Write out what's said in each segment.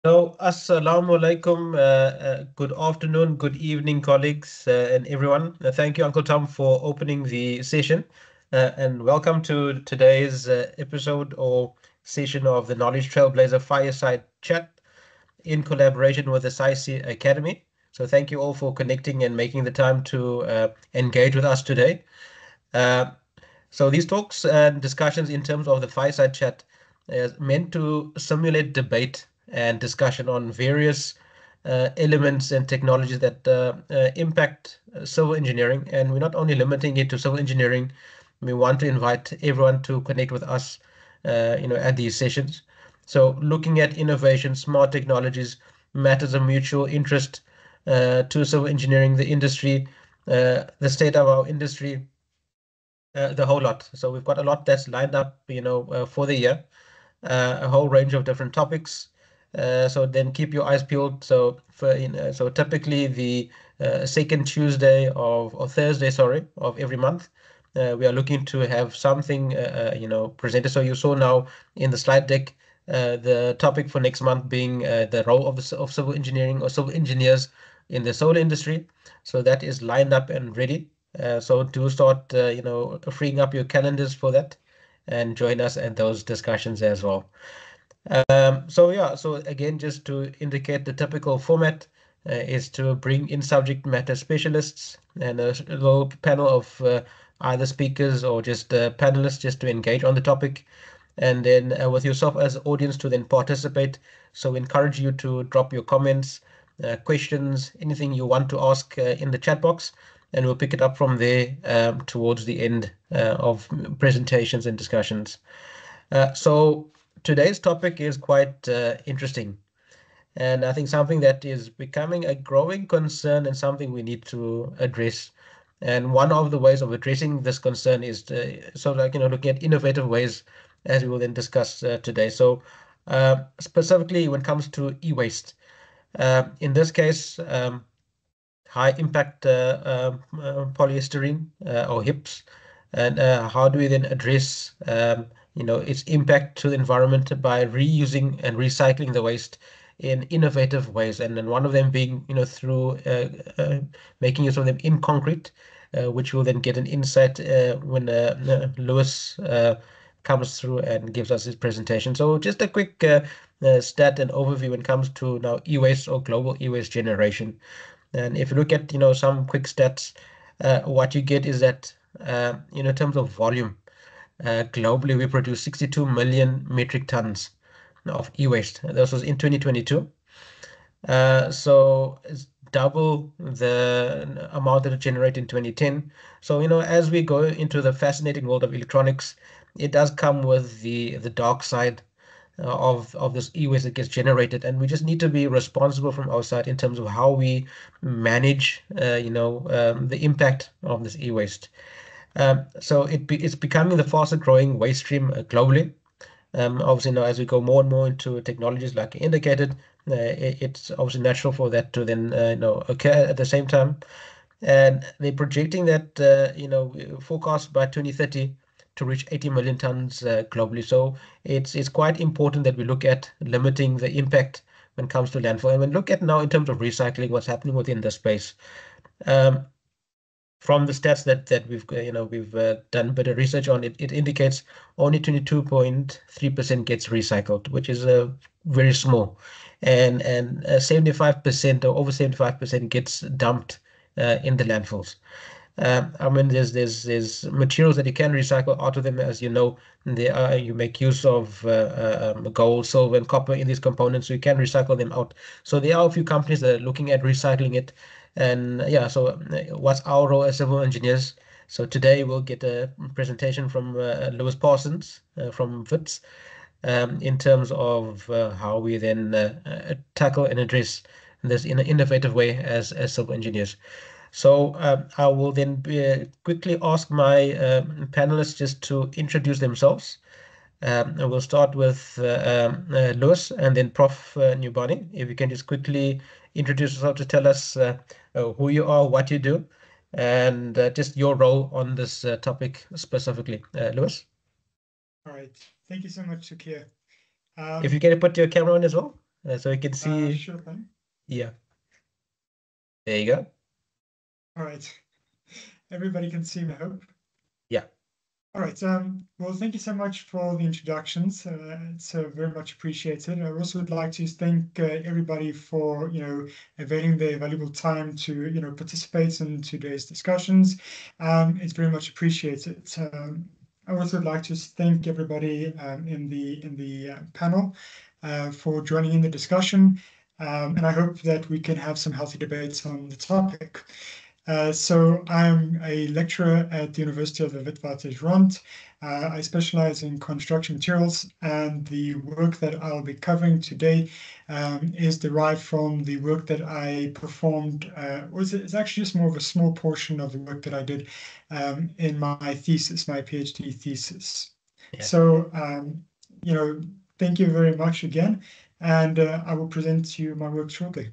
So, assalamu alaikum. Good afternoon, good evening, colleagues, and everyone. Thank you, Uncle Tom, for opening the session. And welcome to today's episode or session of the Knowledge Trailblazer Fireside Chat in collaboration with the SciC Academy. So, thank you all for connecting and making the time to engage with us today. Uh, so these talks and discussions in terms of the fireside chat is meant to simulate debate and discussion on various elements and technologies that impact civil engineering. And we're not only limiting it to civil engineering, we want to invite everyone to connect with us, at these sessions. So looking at innovation, smart technologies, matters of mutual interest to civil engineering, the industry, the state of our industry, the whole lot. So we've got a lot that's lined up, for the year, a whole range of different topics. So then keep your eyes peeled. So typically the second Tuesday of or Thursday, sorry, of every month, we are looking to have something, presented. So you saw now in the slide deck, the topic for next month being the role of civil engineering or civil engineers in the solar industry. So that is lined up and ready. So do start, freeing up your calendars for that and join us at those discussions as well. So again, just to indicate the typical format is to bring in subject matter specialists and a little panel of either speakers or just panelists just to engage on the topic. And then with yourself as audience to then participate. So we encourage you to drop your comments, questions, anything you want to ask in the chat box, and we'll pick it up from there towards the end of presentations and discussions. So today's topic is quite interesting, and I think something that is becoming a growing concern and something we need to address. And one of the ways of addressing this concern is to, looking at innovative ways, as we will then discuss today. So specifically when it comes to e-waste, in this case, high impact polystyrene or HIPs, and how do we then address its impact to the environment by reusing and recycling the waste in innovative ways, and then one of them being through making use of them in concrete, which will then get an insight when Lewis comes through and gives us his presentation. So just a quick stat and overview when it comes to now e-waste or global e-waste generation. And if you look at, some quick stats, what you get is that, in terms of volume, globally, we produce 62 million metric tons of e-waste. This was in 2022. So it's double the amount that it generated in 2010. So, as we go into the fascinating world of electronics, it does come with the dark side of this e-waste that gets generated, and we just need to be responsible from our side in terms of how we manage, the impact of this e-waste. It's becoming the fastest growing waste stream globally. Obviously, now as we go more and more into technologies like indicated, it's obviously natural for that to then occur at the same time. And they're projecting that forecast by 2030 to reach 80 million tons globally. So it's quite important that we look at limiting the impact when it comes to landfill. And when look at now in terms of recycling, what's happening within the space. Um, from the stats that we've done a bit of research on, it indicates only 22.3% gets recycled, which is very small, and 75% or over 75% gets dumped in the landfills. I mean, there's materials that you can recycle out of them, as you know. You make use of gold, silver, and copper in these components, so you can recycle them out. So there are a few companies that are looking at recycling it, and yeah. So what's our role as civil engineers? So today we'll get a presentation from Lewis Parsons from WITS in terms of how we then tackle and address this in an innovative way as civil engineers. So I will then quickly ask my panelists just to introduce themselves. And we'll start with Lewis and then Prof. Nubani. If you can just quickly introduce yourself to tell us who you are, what you do, and just your role on this topic specifically. Lewis, All right. Thank you so much, Shakir. if you can put your camera on as well. so you can see. Sure thing. Yeah, there you go. All right. Everybody can see me, I hope. Yeah. All right. Well, thank you so much for the introductions. It's very much appreciated. I also would like to thank everybody for availing their valuable time to participate in today's discussions. It's very much appreciated. I also would like to thank everybody in the panel for joining in the discussion, and I hope that we can have some healthy debates on the topic. So I'm a lecturer at the University of the Witwatersrand. I specialize in construction materials, and the work that I'll be covering today is derived from the work that I performed. It's actually just more of a small portion of the work that I did in my thesis, my PhD thesis. Yeah. So, thank you very much again, and I will present to you my work shortly.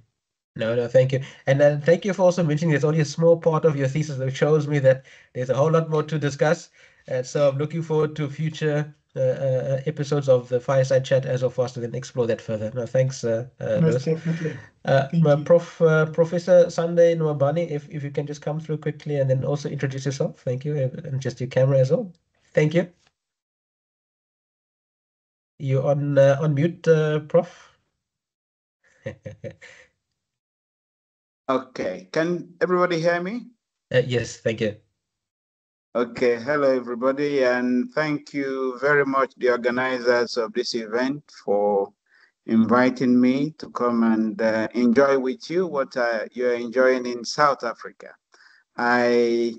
No, thank you. And thank you for also mentioning it's only a small part of your thesis that shows me that there's a whole lot more to discuss. And so I'm looking forward to future episodes of the Fireside Chat as of us to then explore that further. No, thanks, Most Lewis. definitely. Thank you. Professor Sunday Nwabani, if you can just come through quickly and then also introduce yourself. Thank you. And just your camera as well. Thank you. You on mute, Prof? Okay, can everybody hear me? Yes, thank you. Okay, hello everybody, and thank you very much, the organizers of this event, for inviting me to come and enjoy with you what you're enjoying in South Africa. I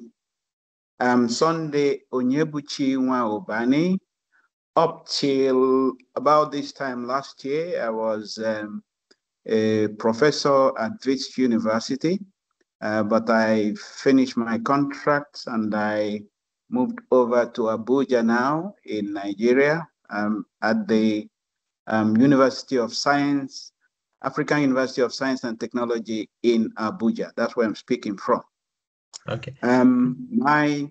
am Sunday Onyebuchi Nwaobani. Up till about this time last year, I was a professor at Wits University. But I finished my contract and I moved over to Abuja now in Nigeria at the University of Science, African University of Science and Technology in Abuja. That's where I'm speaking from. Okay. My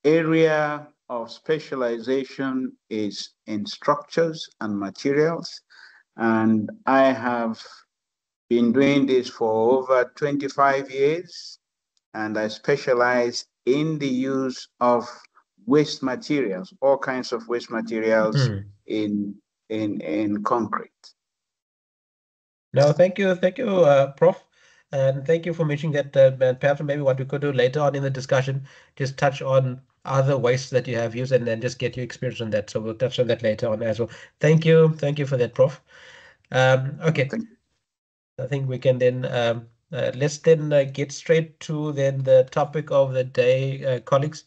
area of specialization is in structures and materials, and I have been doing this for over 25 years, and I specialize in the use of waste materials, all kinds of waste materials Mm. in concrete. No, thank you, Prof. And thank you for mentioning that. And perhaps maybe what we could do later on in the discussion, just touch on other wastes that you have used and then just get your experience on that. So we'll touch on that later on as well. Thank you for that, Prof. Okay, Thank I think we can then let's then get straight to then the topic of the day, colleagues.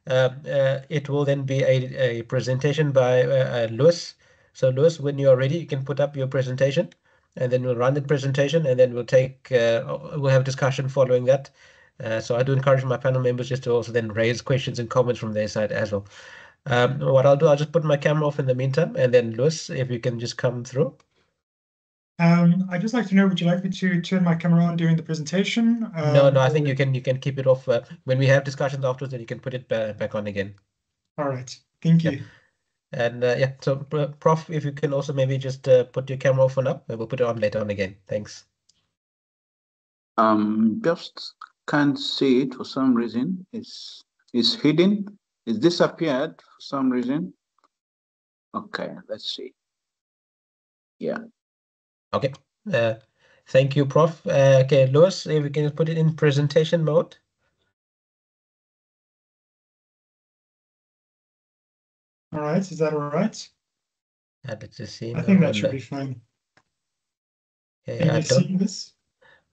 It will then be a presentation by Lewis. So Lewis, when you are ready, you can put up your presentation and then we'll run the presentation and then we'll have discussion following that. So I do encourage my panel members just to also then raise questions and comments from their side as well. What I'll do, I'll just put my camera off in the meantime and then Lewis, if you can just come through. I'd just like to know, would you like me to turn my camera on during the presentation? No, I think Or... you can keep it off when we have discussions afterwards, then you can put it back on again. All right. Thank Yeah. you. And yeah, so Prof, if you can also maybe just put your camera off for now, and we'll put it on later on again. Thanks. Just can't see it for some reason. It's hidden. It's disappeared for some reason. Okay, let's see. Yeah. Okay. Uh, Thank you, Prof. Okay, Lewis, if we can just put it in presentation mode. All right. Is that all right? Let's just see I now think that on should be the. fine. Okay, Can you see this?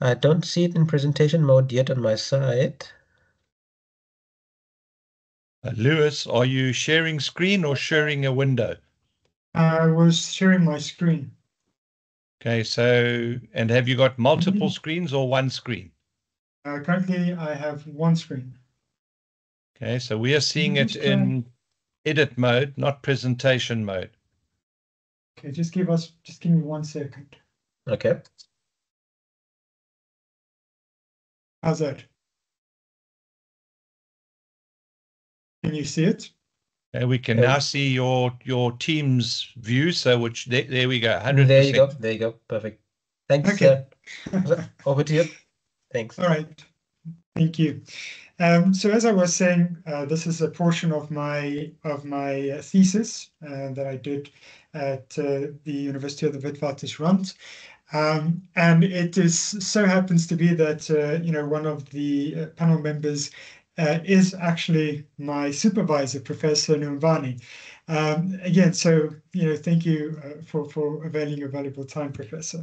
I don't see it in presentation mode yet on my side. Lewis, are you sharing screen or sharing a window? I was sharing my screen. Okay, so, and have you got multiple screens or one screen? Currently, I have one screen. Okay, so we are seeing it in edit mode, not presentation mode. Okay, just give me 1 second. Okay. How's that? Can you see it? And we can now see your team's view. So there we go, 100%. There you go. There you go. Perfect. Thanks. Okay. Over to you. Thanks. All right. Thank you. So as I was saying, this is a portion of my thesis that I did at the University of the Witwatersrand. And it is so happens to be that one of the panel members is actually my supervisor, Professor Numbani. Again, so thank you for availing your valuable time, Professor.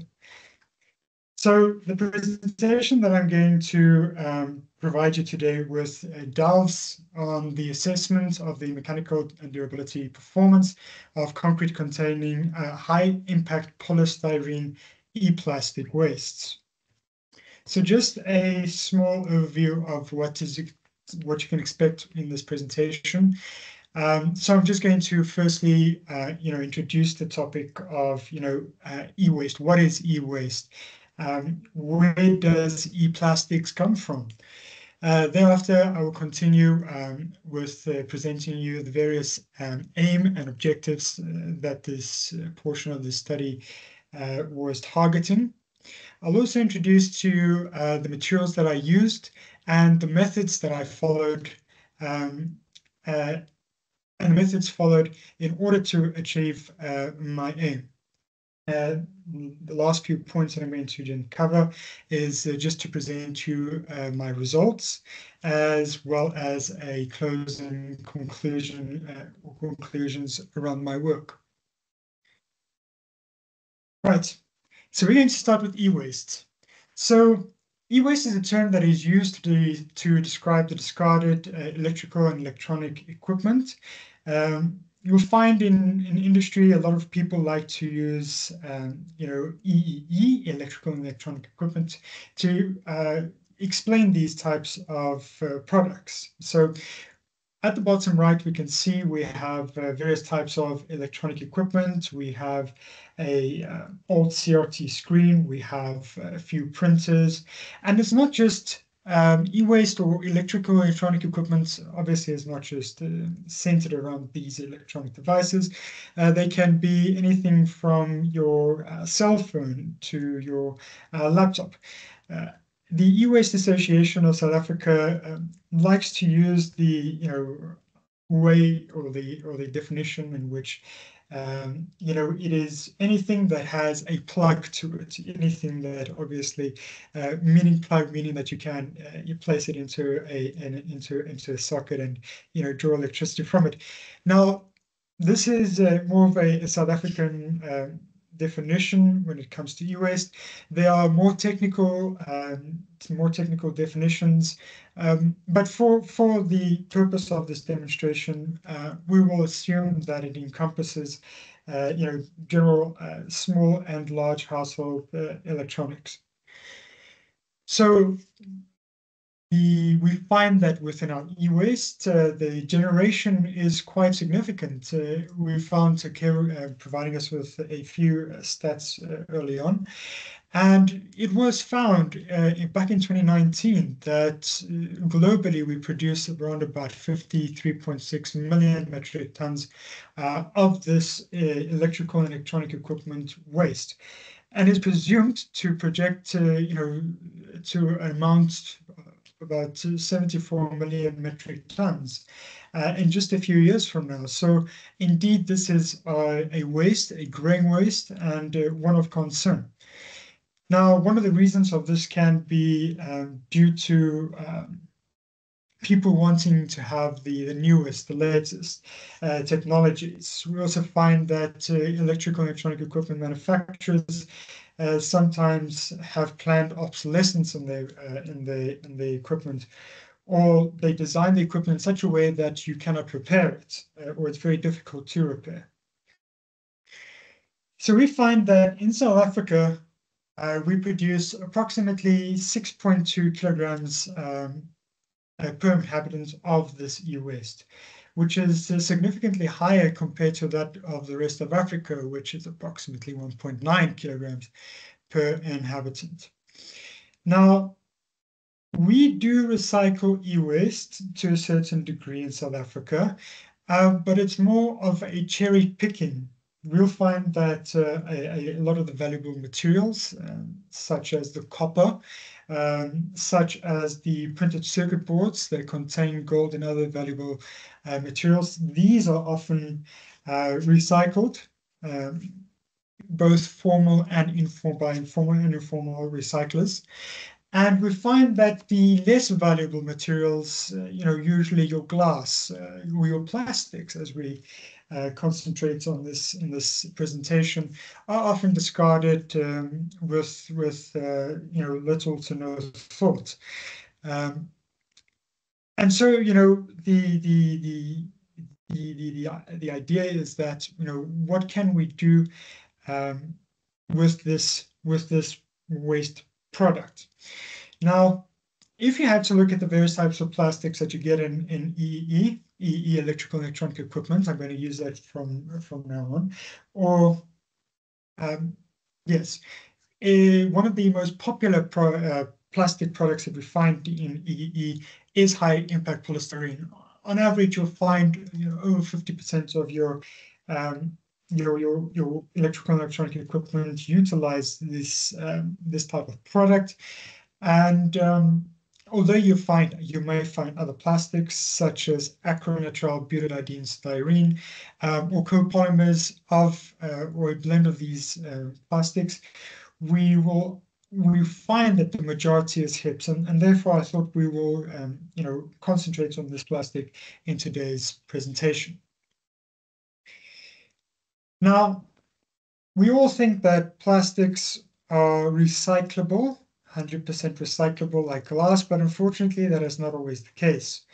So the presentation that I'm going to provide you today with delves on the assessment of the mechanical and durability performance of concrete containing high impact polystyrene e-plastic wastes. So just a small overview of what you can expect in this presentation. So I'm just going to firstly, introduce the topic of, e-waste. What is e-waste? Where does e-plastics come from? Thereafter, I will continue with presenting you the various aim and objectives that this portion of the study was targeting. I'll also introduce to you the materials that I used and the methods that I followed and the methods followed in order to achieve my aim. The last few points that I'm going to cover is just to present you my results, as well as a closing conclusion or conclusions around my work. Right, so we're going to start with e-waste. So e-waste is a term that is used to describe the discarded electrical and electronic equipment. You'll find in industry a lot of people like to use EEE, electrical and electronic equipment, to explain these types of products. So at the bottom right, we can see we have various types of electronic equipment. We have a old CRT screen. We have a few printers, and it's not just e-waste or electrical electronic equipment. Obviously, is not just centered around these electronic devices. They can be anything from your cell phone to your laptop. The E-Waste Association of South Africa likes to use the way or the definition in which it is anything that has a plug to it, anything that obviously meaning plug, meaning that you can you place it into a socket and draw electricity from it. Now, this is more of a South African definition when it comes to e-waste. There are more technical definitions, but for the purpose of this demonstration, we will assume that it encompasses general small and large household electronics. So we find that within our e-waste, the generation is quite significant. We found providing us with a few stats early on. And it was found back in 2019 that globally we produce around about 53.6 million metric tons of this electrical and electronic equipment waste, and is presumed to project to an amount about 74 million metric tons in just a few years from now. So indeed, this is a waste, a growing waste, and one of concern. Now, one of the reasons of this can be due to people wanting to have the newest, the latest technologies. We also find that electrical and electronic equipment manufacturers sometimes have planned obsolescence in the equipment, or they design the equipment in such a way that you cannot repair it, or it's very difficult to repair. So we find that in South Africa, we produce approximately 6.2 kilograms per inhabitant of this e-waste, which is significantly higher compared to that of the rest of Africa, which is approximately 1.9 kilograms per inhabitant. Now, we do recycle e-waste to a certain degree in South Africa, but it's more of a cherry picking. We'll find that a lot of the valuable materials, such as the copper, such as the printed circuit boards that contain gold and other valuable materials, these are often recycled, both formal and informal, by informal and informal recyclers. And we find that the less valuable materials, usually your glass or your plastics, as we concentrate on this in this presentation, are often discarded with little to no thought. And so, the idea is that, what can we do with this waste product? Now, if you had to look at the various types of plastics that you get in EE, electrical and electronic equipment, I'm going to use that from now on, or yes, one of the most popular plastic products that we find in EE is high impact polystyrene. On average, you'll find over 50% of your electrical and electronic equipment utilize this type of product. And although you may find other plastics such as acrylonitrile, butadiene, styrene, or copolymers or a blend of these plastics, we find that the majority is HIPS, and therefore I thought we will concentrate on this plastic in today's presentation. Now, we all think that plastics are recyclable, 100% recyclable like glass, but unfortunately that is not always the case.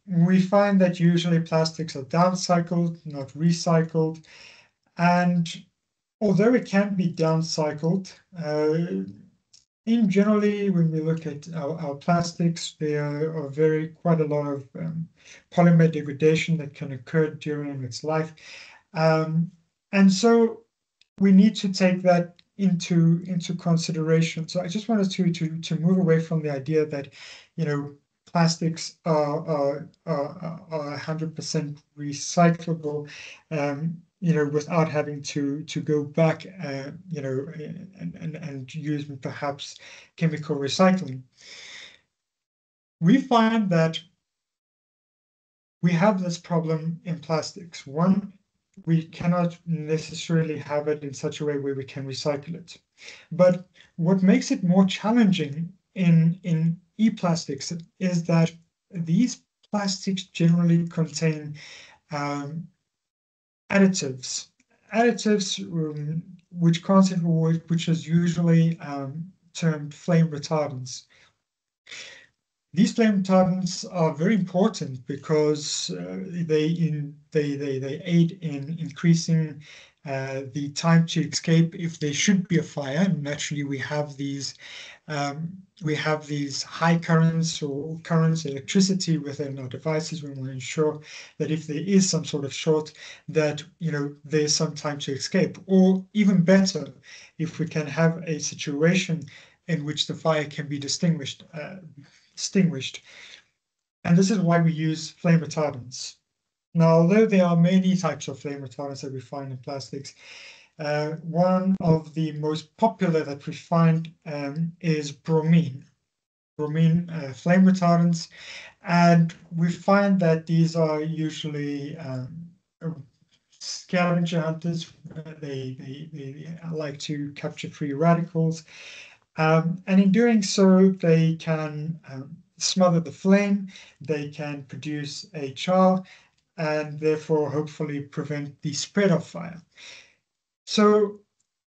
We find that usually plastics are downcycled, not recycled, and although it can be downcycled, in generally, when we look at our plastics, there are quite a lot of polymer degradation that can occur during its life. And so we need to take that into consideration. So I just wanted to move away from the idea that, plastics are 100% recyclable, without having to go back, and use perhaps chemical recycling. We find that we have this problem in plastics. One, we cannot necessarily have it in such a way where we can recycle it. But what makes it more challenging in e-plastics is that these plastics generally contain additives, which is usually termed flame retardants. These flame retardants are very important because they aid in increasing the time to escape if there should be a fire. Naturally, we have these high currents or electricity within our devices. We want to ensure that if there is some sort of short, that there's some time to escape. Or even better, if we can have a situation in which the fire can be extinguished. And this is why we use flame retardants. Now, although there are many types of flame retardants that we find in plastics, one of the most popular that we find is bromine flame retardants. And we find that these are usually scavenger hunters. They like to capture free radicals. And in doing so, they can smother the flame, they can produce a char, and therefore hopefully prevent the spread of fire. So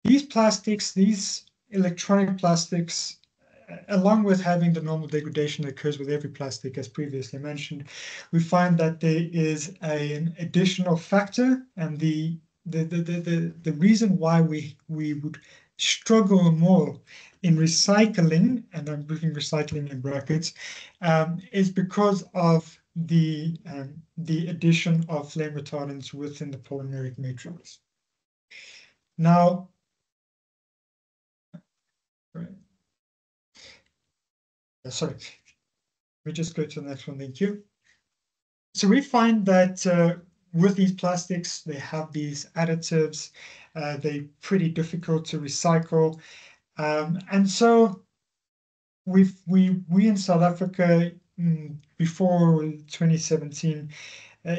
these plastics, these electronic plastics, along with having the normal degradation that occurs with every plastic, as previously mentioned, we find that there is an additional factor, and the reason why we would struggle more in recycling, and I'm putting recycling in brackets, is because of the addition of flame retardants within the polymeric matrix. Now, sorry, let me just go to the next one. Thank you. So we find that with these plastics, they have these additives. They're pretty difficult to recycle. And so we in South Africa before 2017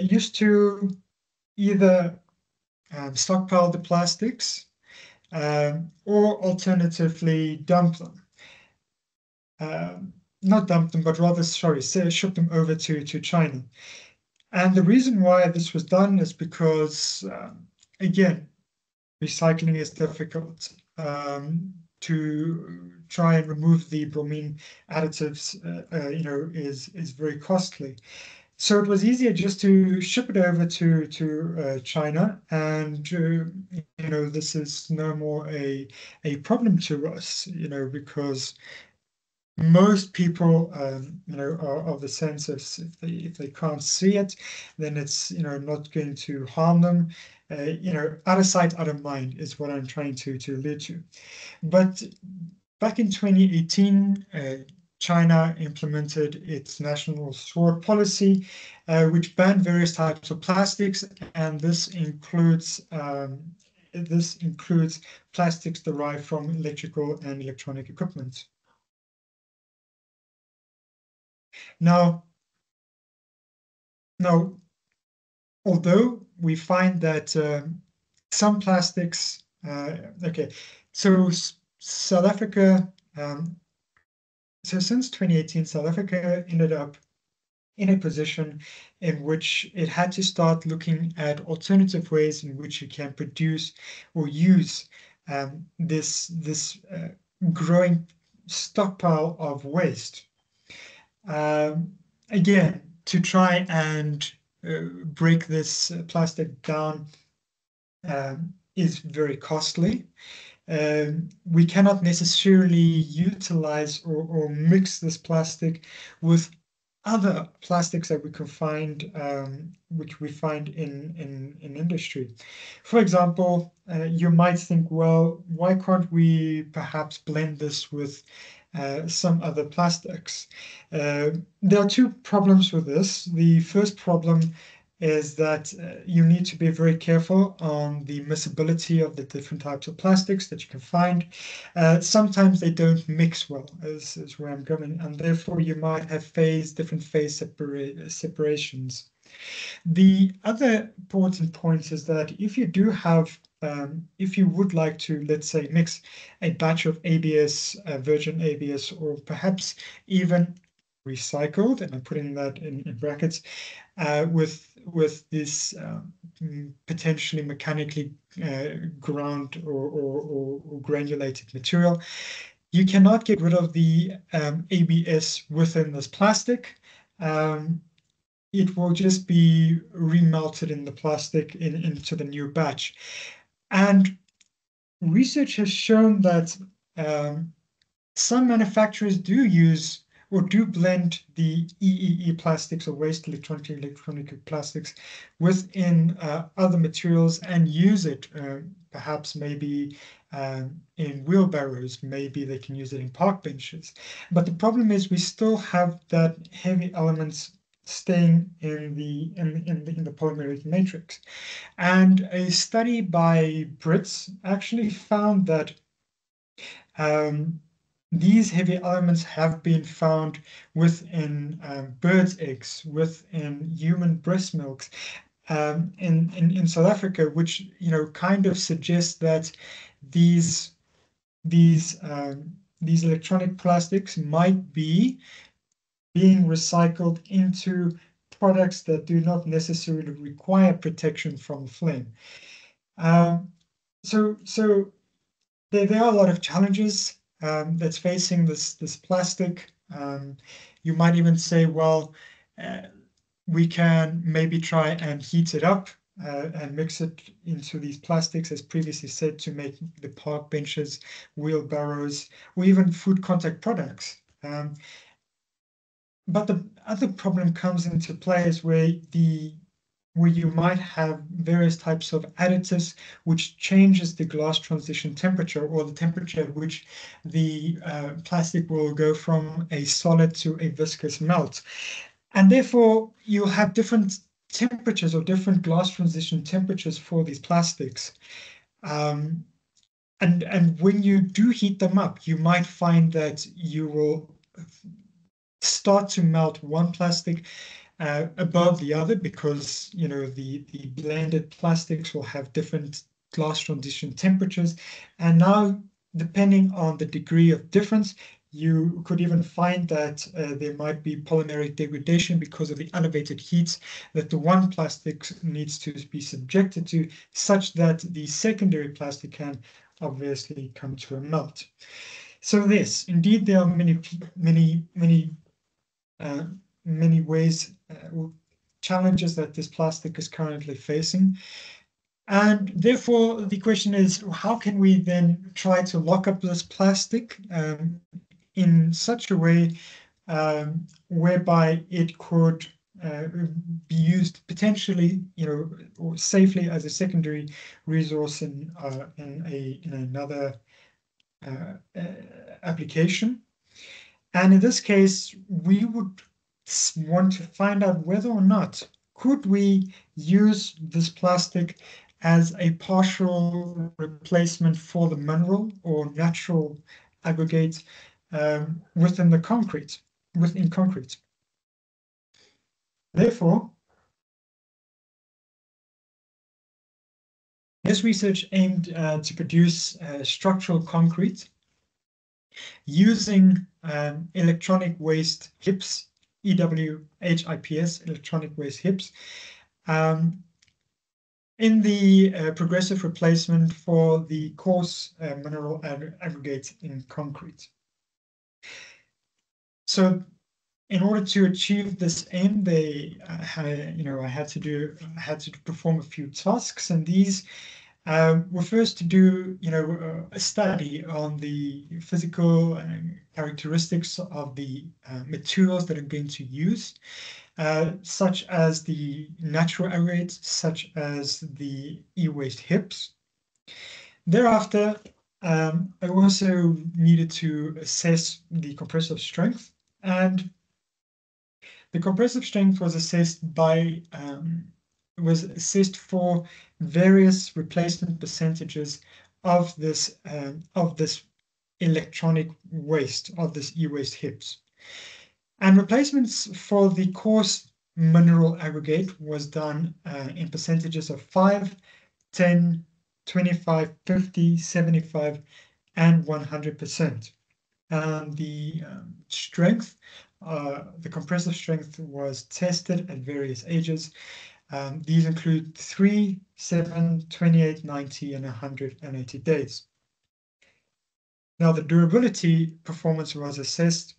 used to either stockpile the plastics or alternatively dump them. Not dump them, but rather, sorry, ship them over to China. And the reason why this was done is because, again, recycling is difficult. To try and remove the bromine additives, is very costly. So it was easier just to ship it over to China, and this is no more a problem to us, because most people, are of the sense of if they can't see it, then it's not going to harm them. Out of sight, out of mind is what I'm trying to allude to. But back in 2018, China implemented its national sword policy, which banned various types of plastics, and this includes plastics derived from electrical and electronic equipment. Now, although we find that some plastics, so South Africa, so since 2018, South Africa ended up in a position in which it had to start looking at alternative ways in which it can produce or use this growing stockpile of waste. Again, to try and break this plastic down is very costly. We cannot necessarily utilize or mix this plastic with other plastics that we can find, which we find in industry. For example, you might think, well, why can't we perhaps blend this with some other plastics? There are two problems with this. The first problem is that you need to be very careful on the miscibility of the different types of plastics that you can find. Sometimes they don't mix well, is where I'm going, and therefore you might have different phase separations. The other important point is that if you do have, if you would like to, let's say, mix a batch of ABS, virgin ABS, or perhaps even recycled, and I'm putting that in brackets, with this potentially mechanically ground or granulated material, you cannot get rid of the ABS within this plastic. It will just be remelted in the plastic into the new batch. And research has shown that some manufacturers do use or do blend the EEE plastics or waste electronic plastics within other materials and use it, perhaps maybe in wheelbarrows, maybe they can use it in park benches. But the problem is we still have that heavy elements staying in the polymeric matrix. And a study by Brits actually found that these heavy elements have been found within birds' eggs, within human breast milks, in South Africa, which kind of suggests that these electronic plastics might be being recycled into products that do not necessarily require protection from flame. So there are a lot of challenges that's facing this plastic. You might even say, well, we can maybe try and heat it up and mix it into these plastics, as previously said, to make the park benches, wheelbarrows, or even food contact products. But the other problem comes into play is where you might have various types of additives which changes the glass transition temperature, or the temperature at which the plastic will go from a solid to a viscous melt. And therefore, you have different temperatures or different glass transition temperatures for these plastics. And when you do heat them up, you might find that you will start to melt one plastic above the other, because the blended plastics will have different glass transition temperatures. And now, depending on the degree of difference, you could even find that there might be polymeric degradation because of the elevated heats that the one plastic needs to be subjected to, such that the secondary plastic can obviously come to a melt. So yes, indeed, there are many ways, challenges that this plastic is currently facing. And therefore, the question is, how can we then try to lock up this plastic in such a way whereby it could be used potentially, or safely as a secondary resource in another application. And in this case, we would want to find out whether or not could we use this plastic as a partial replacement for the mineral or natural aggregate within concrete. Therefore, this research aimed to produce structural concrete using electronic waste HIPs, EWHIPS, electronic waste HIPs, in the progressive replacement for the coarse mineral aggregate in concrete. So, in order to achieve this aim, I had to perform a few tasks, and these were first to do, a study on the physical characteristics of the materials that I'm going to use, such as the natural aggregates, such as the e-waste HIPs. Thereafter, I also needed to assess the compressive strength, and the compressive strength was assessed for various replacement percentages of this electronic waste, of this e-waste HIPs. And replacements for the coarse mineral aggregate was done in percentages of 5, 10, 25, 50, 75, and 100%. And the strength, the compressive strength, was tested at various ages. These include 3, 7, 28, 90, and 180 days. Now, the durability performance was assessed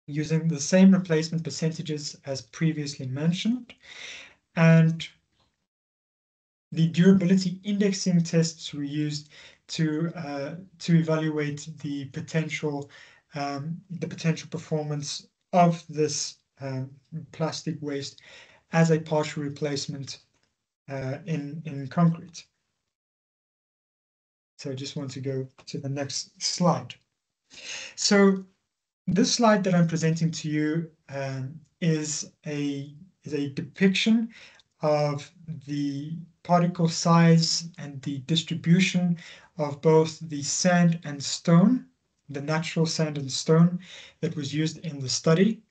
using the same replacement percentages as previously mentioned, and the durability indexing tests were used to evaluate the potential performance of this plastic waste as a partial replacement in concrete. So I just want to go to the next slide. So this slide that I'm presenting to you is a depiction of the particle size and the distribution of both the sand and stone, the natural sand and stone that was used in the study.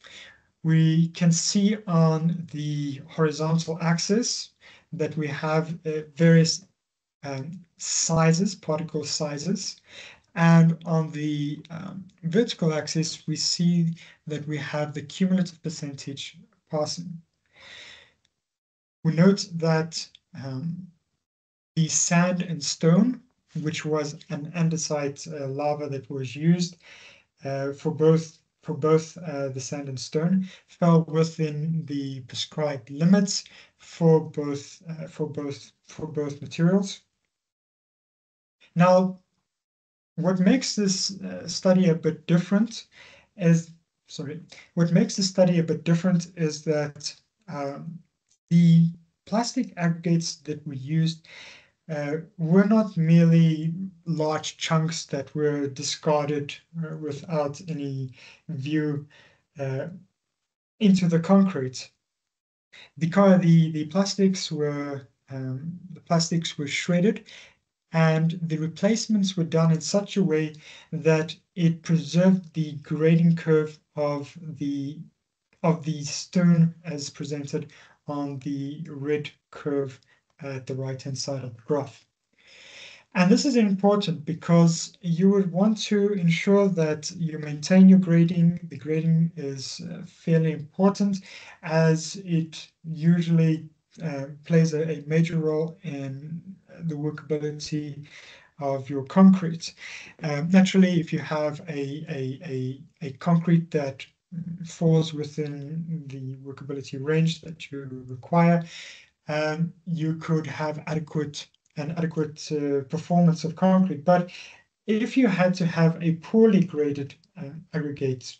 We can see on the horizontal axis that we have various sizes, particle sizes, and on the vertical axis, we see that we have the cumulative percentage passing. We note that the sand and stone, which was an andesite lava that was used for both the sand and stone, fell within the prescribed limits for both materials. Now, what makes this study a bit different is that the plastic aggregates that were used were not merely large chunks that were discarded without any view into the concrete. The plastics were shredded, and the replacements were done in such a way that it preserved the grading curve of the stone as presented on the red curve at the right-hand side of the graph. And this is important because you would want to ensure that you maintain your grading. The grading is fairly important, as it usually plays a major role in the workability of your concrete. Naturally, if you have a concrete that falls within the workability range that you require, you could have adequate performance of concrete. But if you had to have a poorly graded aggregate,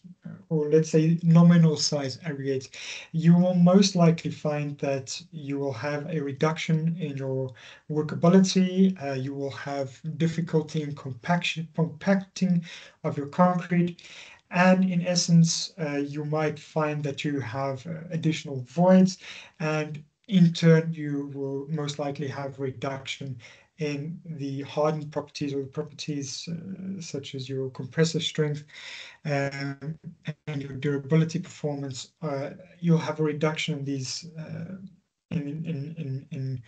or let's say nominal size aggregate, you will most likely find that you will have a reduction in your workability. You will have difficulty in compacting of your concrete. And in essence, you might find that you have additional voids, and in turn, you will most likely have reduction in the hardened properties, or properties such as your compressor strength and your durability performance. You'll have a reduction in these in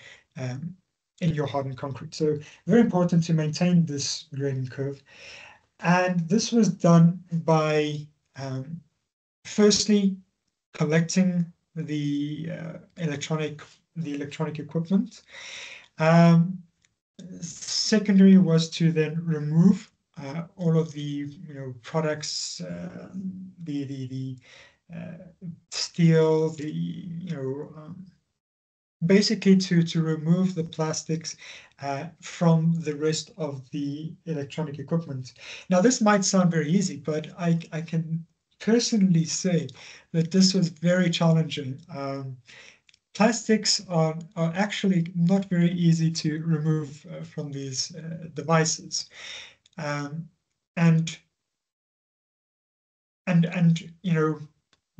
your hardened concrete. So very important to maintain this grading curve. And this was done by firstly collecting the electronic equipment. Secondary was to then remove all of the products, the steel, basically to remove the plastics from the rest of the electronic equipment. Now, this might sound very easy, but I can personally say that this was very challenging. Plastics are actually not very easy to remove from these devices, and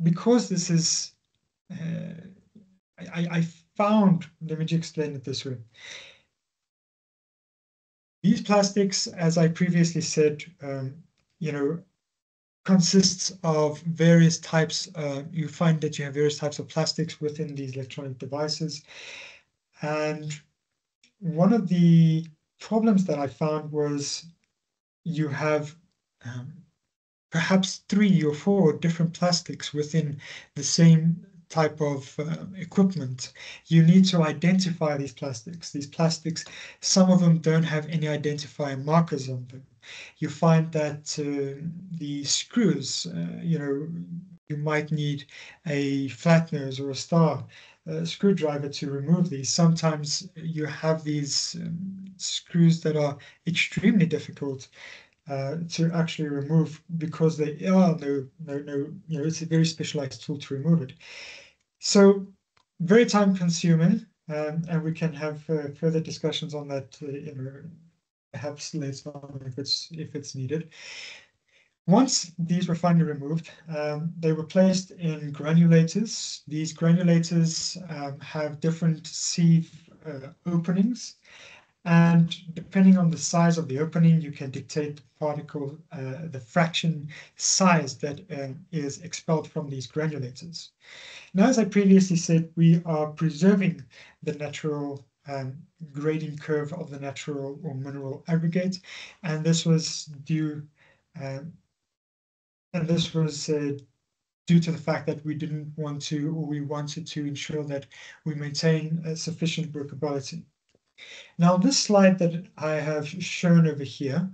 because this is I found, let me just explain it this way. These plastics, as I previously said, consists of various types. You find that you have various types of plastics within these electronic devices. And one of the problems that I found was you have perhaps 3 or 4 different plastics within the same type of equipment. You need to identify these plastics. These plastics, some of them don't have any identifying markers on them. You find that the screws, you might need a flat nose or a star screwdriver to remove these. Sometimes you have these screws that are extremely difficult to actually remove, because they are it's a very specialized tool to remove it. So very time consuming, and we can have further discussions on that perhaps later on if it's needed. Once these were finally removed, they were placed in granulators. These granulators have different sieve openings, and depending on the size of the opening, you can dictate the particle, the fraction size that is expelled from these granulators. Now, as I previously said, we are preserving the natural grading curve of the natural or mineral aggregate, and this was due to the fact that we didn't want to, or we wanted to ensure that we maintain a sufficient workability. Now, this slide that I have shown over here,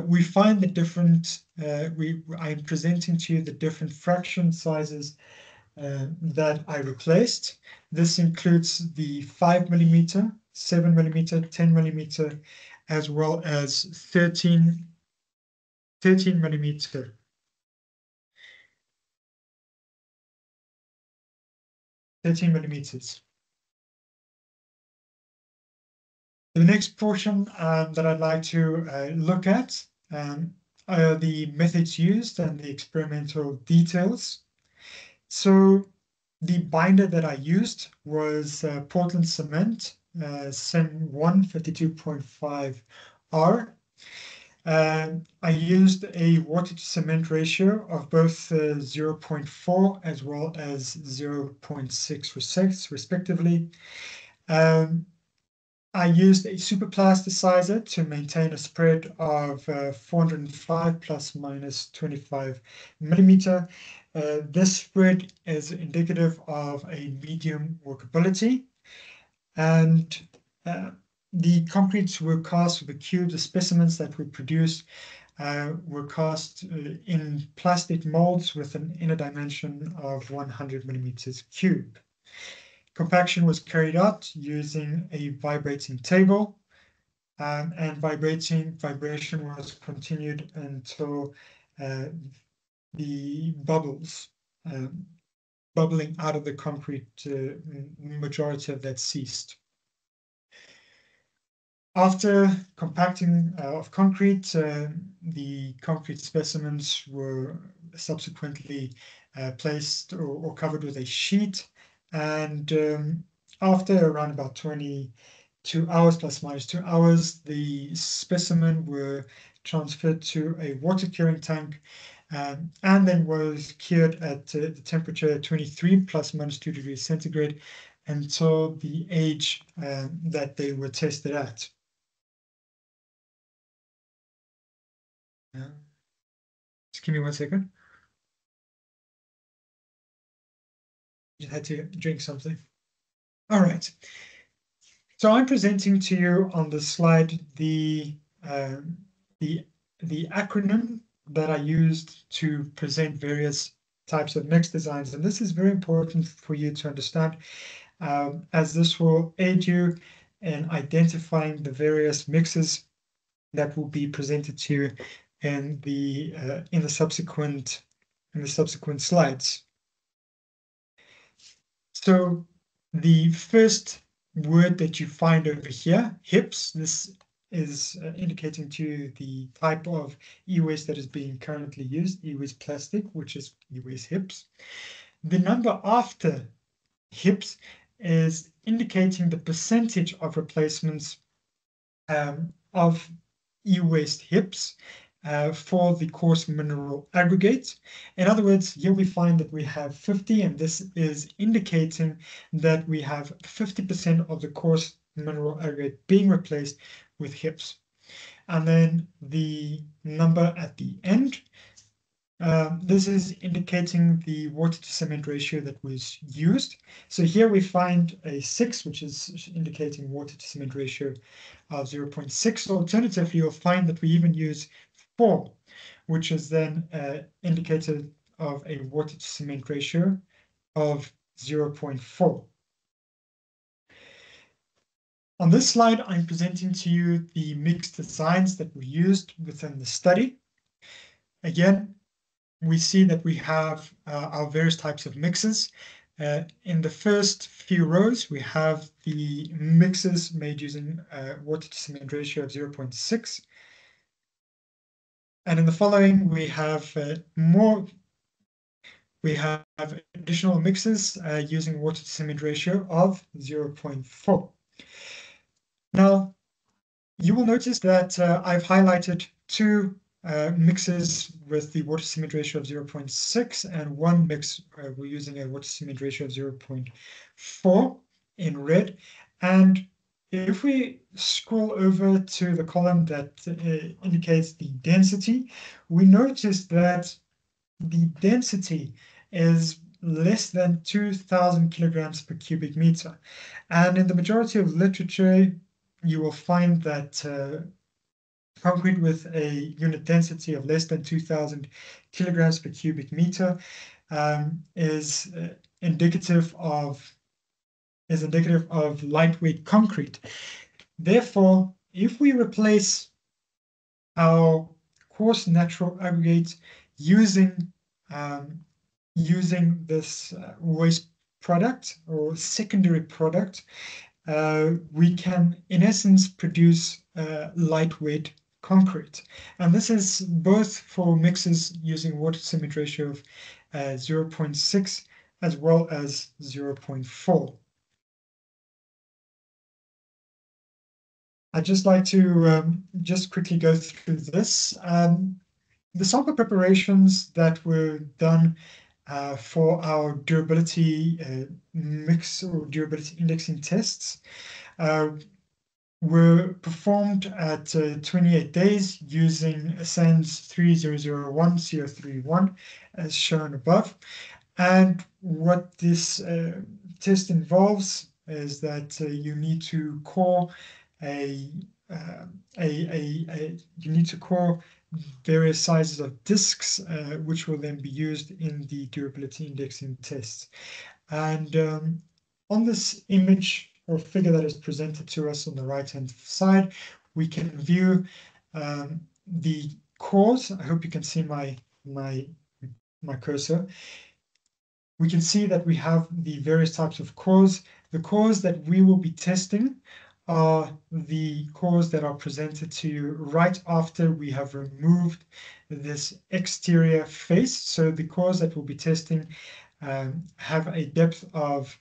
we find the different, I'm presenting to you the different fraction sizes that I replaced. This includes the 5 millimeter, 7 millimeter, 10 millimeter, as well as 13 millimeter. 13 millimeters. The next portion that I'd like to look at are the methods used and the experimental details. So the binder that I used was Portland cement, SIM 152.5R. I used a water to cement ratio of both 0.4 as well as 0.6 respectively. I used a super plasticizer to maintain a spread of 405 plus minus 25 millimeter. This spread is indicative of a medium workability, and the concretes were cast with the cubes. The specimens that were produced were cast in plastic molds with an inner dimension of 100 millimeters cube. Compaction was carried out using a vibrating table, and vibration was continued until the bubbles bubbling out of the concrete, majority of that ceased. After compacting of concrete, the concrete specimens were subsequently placed or covered with a sheet, and after around about 22 hours plus minus 2 hours, the specimen were transferred to a water curing tank, and then was cured at the temperature 23 plus minus 2 degrees centigrade until the age that they were tested at. Just give me 1 second. Just had to drink something. All right. So I'm presenting to you on the slide the acronym that I used to present various types of mix designs, and this is very important for you to understand, as this will aid you in identifying the various mixes that will be presented to you in the subsequent slides. So the first word that you find over here, HIPS, this is indicating to you the type of e-waste that is being currently used, e-waste plastic, which is e-waste HIPS. The number after HIPS is indicating the percentage of replacements of e-waste HIPS for the coarse mineral aggregate. In other words, here we find that we have 50, and this is indicating that we have 50% of the coarse mineral aggregate being replaced with HIPS. And then the number at the end, this is indicating the water to cement ratio that was used. So here we find a 6, which is indicating water to cement ratio of 0.6. Alternatively, you'll find that we even use 4, which is then indicated of a water to cement ratio of 0.4. On this slide, I'm presenting to you the mixed designs that were used within the study. Again, we see that we have our various types of mixes. In the first few rows, we have the mixes made using water to cement ratio of 0.6. And in the following, we have additional mixes using water to cement ratio of 0.4. Now, you will notice that I've highlighted 2 mixes with the water cement ratio of 0.6 and 1 mix we're using a water cement ratio of 0.4 in red. And if we scroll over to the column that indicates the density, we notice that the density is less than 2,000 kilograms per cubic meter. And in the majority of literature, you will find that concrete with a unit density of less than 2,000 kilograms per cubic meter is indicative of lightweight concrete. Therefore, if we replace our coarse natural aggregate using this waste product or secondary product, we can, in essence, produce lightweight concrete. And this is both for mixes using water cement ratio of 0.6 as well as 0.4. I'd just like to just quickly go through this. The sample preparations that were done for our durability mix or durability indexing tests were performed at 28 days using SANS 3001 CO31 as shown above. And what this test involves is that you need to core various sizes of discs, which will then be used in the durability indexing tests. And on this image or figure that is presented to us on the right-hand side, we can view the cores. I hope you can see my cursor. We can see that we have the various types of cores. The cores that we will be testing are the cores that are presented to you right after we have removed this exterior face. So the cores that we'll be testing have a depth of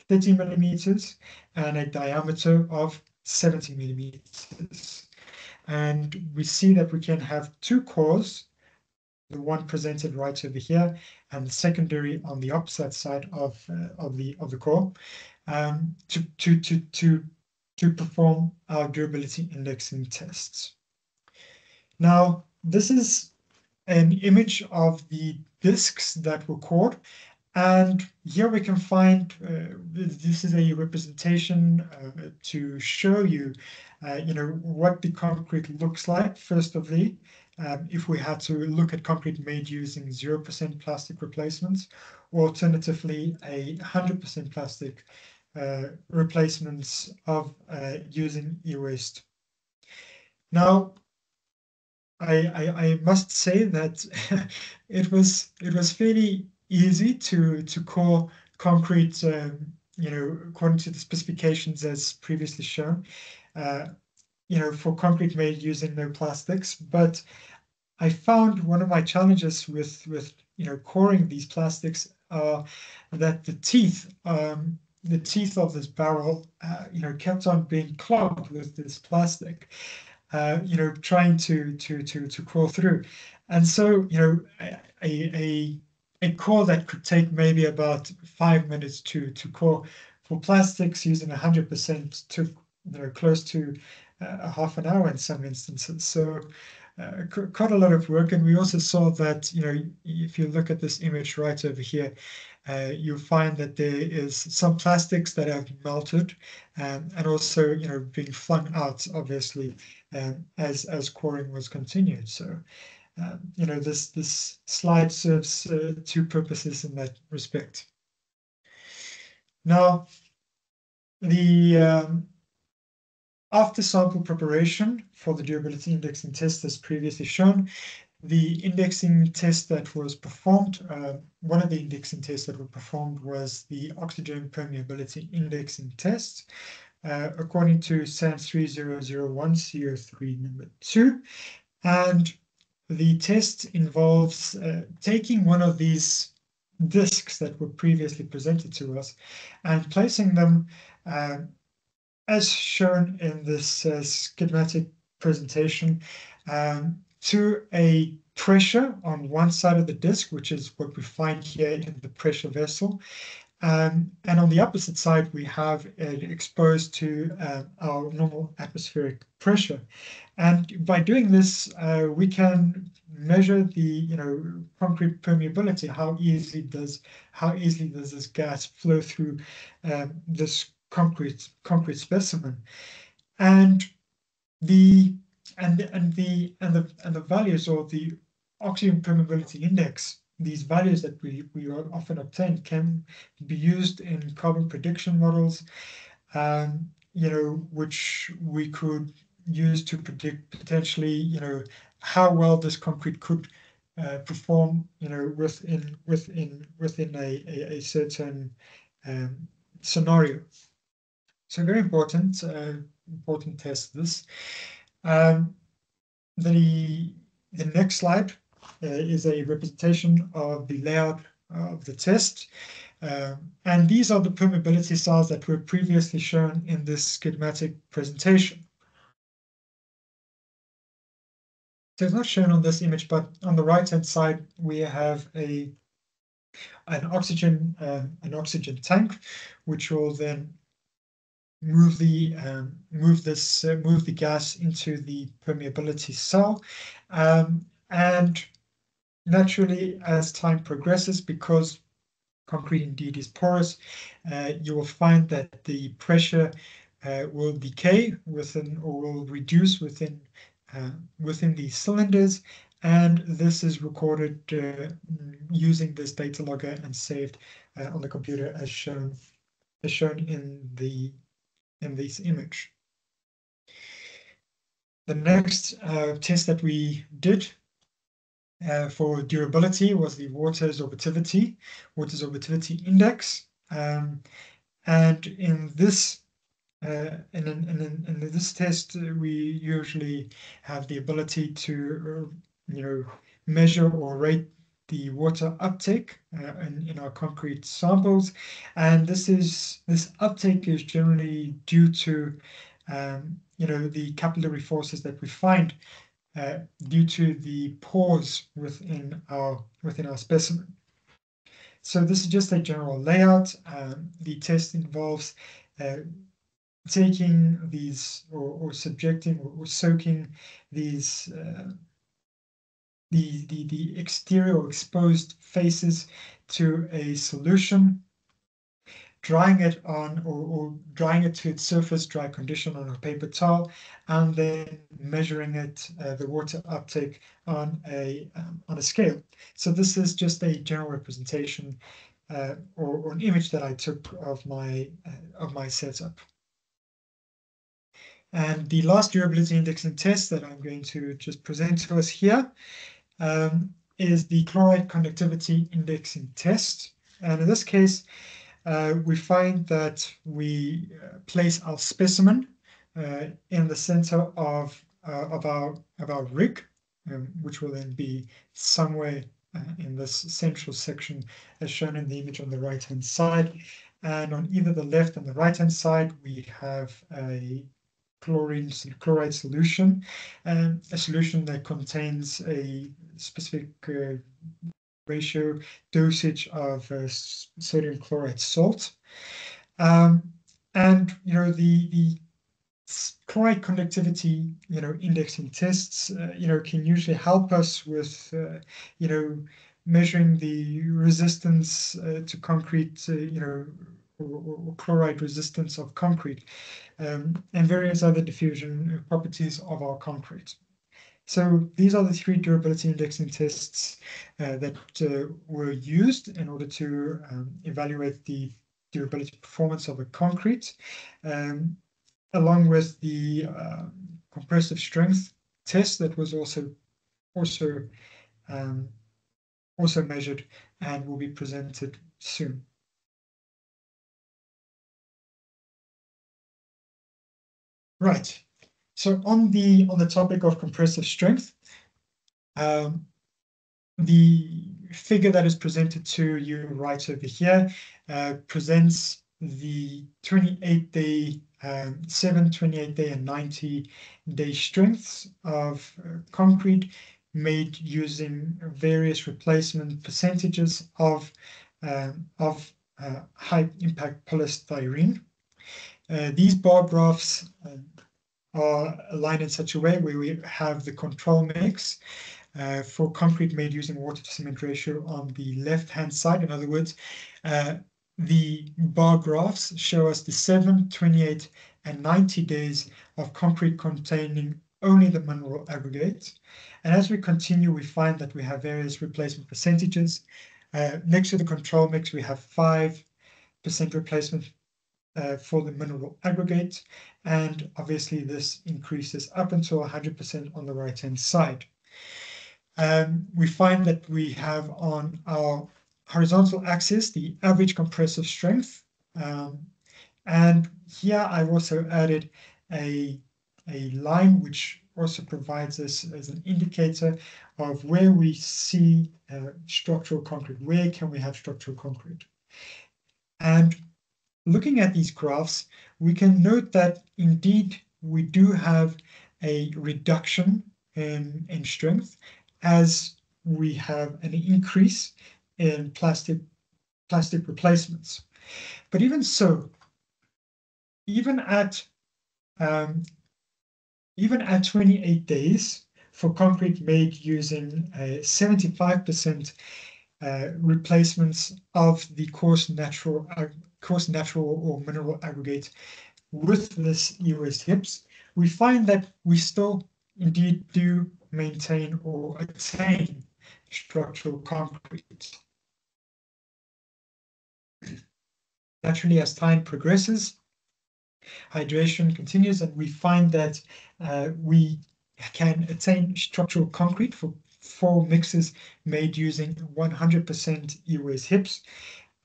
30 millimeters and a diameter of 70 millimeters. And we see that we can have two cores, the one presented right over here and the secondary on the opposite side of the core, to perform our durability indexing tests. Now, this is an image of the discs that were cored, and here we can find this is a representation to show you, what the concrete looks like. First of all, if we had to look at concrete made using 0% plastic replacements, or alternatively a 100% plastic replacements of using e-waste. Now, I must say that it was fairly easy to core concrete, according to the specifications as previously shown, for concrete made using no plastics. But I found one of my challenges with coring these plastics that the teeth of this barrel, kept on being clogged with this plastic, trying to crawl through. And so, a core that could take maybe about 5 minutes to core for plastics using 100% took close to a half an hour in some instances. So quite a lot of work. And we also saw that, if you look at this image right over here, you'll find that there is some plastics that have melted, and also being flung out, obviously, as coring was continued. So this slide serves two purposes in that respect. Now, the after sample preparation for the durability indexing test, as previously shown, the indexing test that was performed, one of the indexing tests that were performed was the oxygen permeability indexing test, according to SANS 3001 CO3 number 2. And the test involves taking one of these discs that were previously presented to us and placing them as shown in this schematic presentation, to a pressure on one side of the disc, which is what we find here in the pressure vessel. And on the opposite side, we have it exposed to our normal atmospheric pressure. And by doing this, we can measure the concrete permeability. How easily does this gas flow through this concrete specimen? And the values, or the oxygen permeability index, these values that we often obtain, can be used in carbon prediction models, which we could use to predict potentially, how well this concrete could perform, within a certain scenario. So very important test this. The next slide is a representation of the layout the test. And these are the permeability styles that were previously shown in this schematic presentation. So it's not shown on this image, but on the right-hand side, we have an oxygen tank, which will then move the gas into the permeability cell, and naturally, as time progresses, because concrete indeed is porous, you will find that the pressure will decay within, or will reduce within these cylinders, and this is recorded using this data logger and saved on the computer as shown in this image. The next test that we did for durability was the water absorptivity index, and in this test we usually have the ability to measure or rate the water uptake in our concrete samples, and this uptake is generally due to the capillary forces that we find due to the pores within our specimen. So this is just a general layout. The test involves taking these or subjecting or soaking these the exterior or exposed faces to a solution, drying it on or drying it to its surface, dry condition on a paper towel, and then measuring it, the water uptake on a scale. So this is just a general representation or an image that I took of my setup. And the last durability indexing test that I'm going to just present to us here is the chloride conductivity indexing test. And in this case, we find that we place our specimen in the center of our rig, which will then be somewhere in this central section as shown in the image on the right-hand side. And on either the left and the right-hand side, we have a chloride solution, and a solution that contains a specific ratio dosage of sodium chloride salt. And the chloride conductivity indexing tests can usually help us with measuring the resistance to concrete, or chloride resistance of concrete, and various other diffusion properties of our concrete. So these are the three durability indexing tests that were used in order to evaluate the durability performance of a concrete, along with the compressive strength test that was also measured and will be presented soon. Right. So on the topic of compressive strength, the figure that is presented to you right over here presents the 28-day, 7, 28-day, and 90-day strengths of concrete made using various replacement percentages of high impact polystyrene. These bar graphs are aligned in such a way where we have the control mix for concrete made using water to cement ratio on the left-hand side. In other words, the bar graphs show us the 7, 28, and 90 days of concrete containing only the mineral aggregate. And as we continue, we find that we have various replacement percentages. Next to the control mix, we have 5% replacement for the mineral aggregate, and obviously this increases up until 100% on the right-hand side. We find that we have on our horizontal axis the average compressive strength, and here I've also added a line which also provides us as an indicator of where we see structural concrete. Where can we have structural concrete? And looking at these graphs, we can note that indeed we do have a reduction in strength as we have an increase in plastic replacements. But even so, even at 28 days for concrete made using 75% replacements of the coarse natural or mineral aggregate with this e-waste HIPS, we find that we still indeed do maintain or attain structural concrete. Naturally, as time progresses, hydration continues, and we find that we can attain structural concrete for 4 mixes made using 100% e-waste HIPS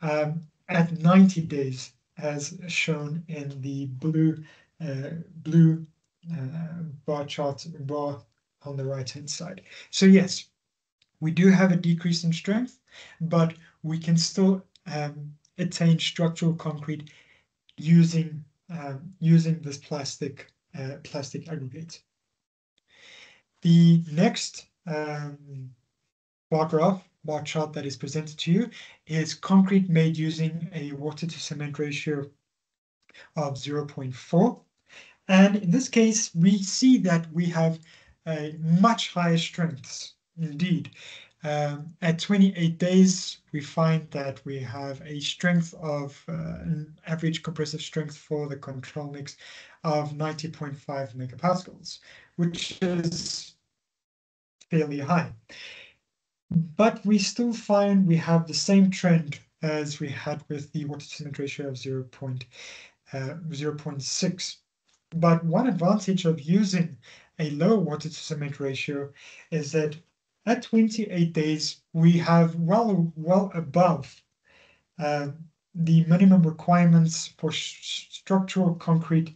at 90 days, as shown in the blue bar chart bar on the right-hand side. So yes, we do have a decrease in strength, but we can still attain structural concrete using this plastic aggregate. The next bar chart that is presented to you is concrete made using a water to cement ratio of 0.4. And in this case, we see that we have much higher strengths indeed. At 28 days, we find that we have a strength of an average compressive strength for the control mix of 90.5 megapascals, which is fairly high. But we still find we have the same trend as we had with the water to cement ratio of 0.6. But one advantage of using a low water to cement ratio is that at 28 days, we have well above the minimum requirements for structural concrete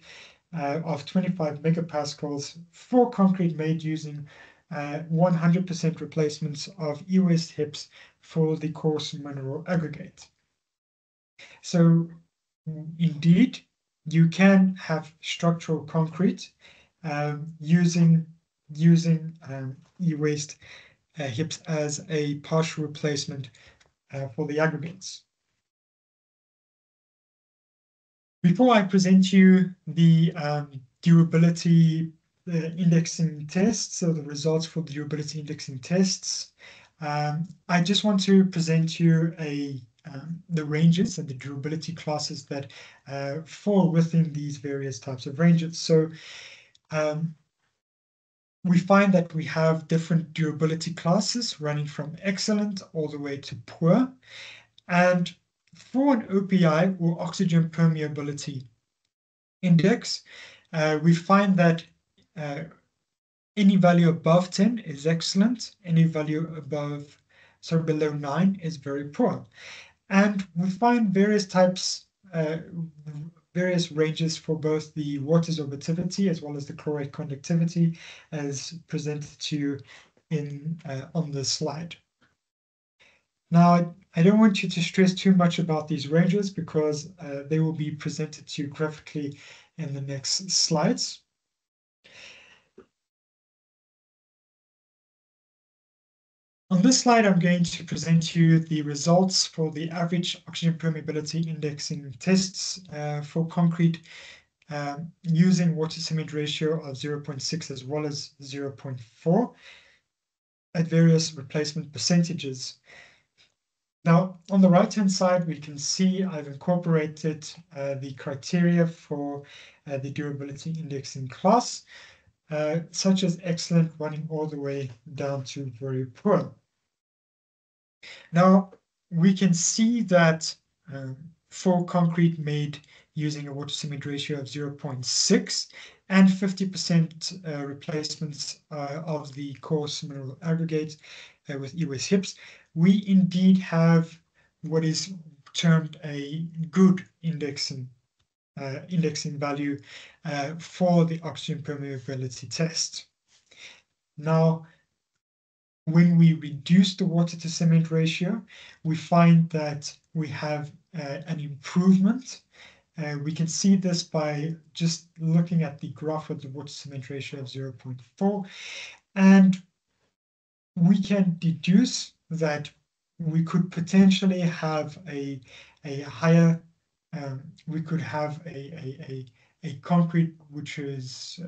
of 25 megapascals for concrete made using 100% replacements of e-waste HIPS for the coarse mineral aggregate. So indeed, you can have structural concrete using e-waste HIPS as a partial replacement for the aggregates. Before I present you the durability indexing tests, so the results for the durability indexing tests, I just want to present you the ranges and the durability classes that fall within these various types of ranges. So we find that we have different durability classes running from excellent all the way to poor. And for an OPI, or oxygen permeability index, we find that any value above 10 is excellent, any value below 9 is very poor. And we find various types, various ranges for both the water sorbativity as well as the chloride conductivity as presented to you on this slide. Now, I don't want you to stress too much about these ranges because they will be presented to you graphically in the next slides. On this slide, I'm going to present you the results for the average oxygen permeability indexing tests for concrete using water cement ratio of 0.6 as well as 0.4 at various replacement percentages. Now, on the right-hand side, we can see I've incorporated the criteria for the durability indexing class, such as excellent running all the way down to very poor. Now, we can see that for concrete made using a water cement ratio of 0.6 and 50% replacements of the coarse mineral aggregate with e-waste HIPS, we indeed have what is termed a good indexing value for the oxygen permeability test. Now, when we reduce the water to cement ratio, we find that we have an improvement. We can see this by just looking at the graph of the water cement ratio of 0.4, and we can deduce that we could potentially have a higher, we could have a concrete which is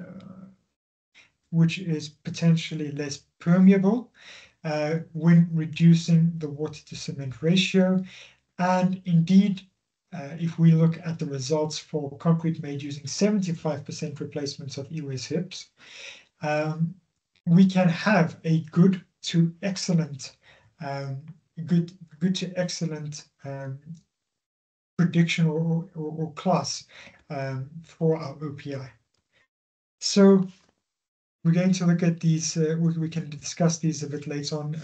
potentially less permeable when reducing the water to cement ratio. And indeed, if we look at the results for concrete made using 75% replacements of EWS hips, we can have a good to excellent, good to excellent prediction or class for our OPI. So we're going to look at these, we can discuss these a bit later on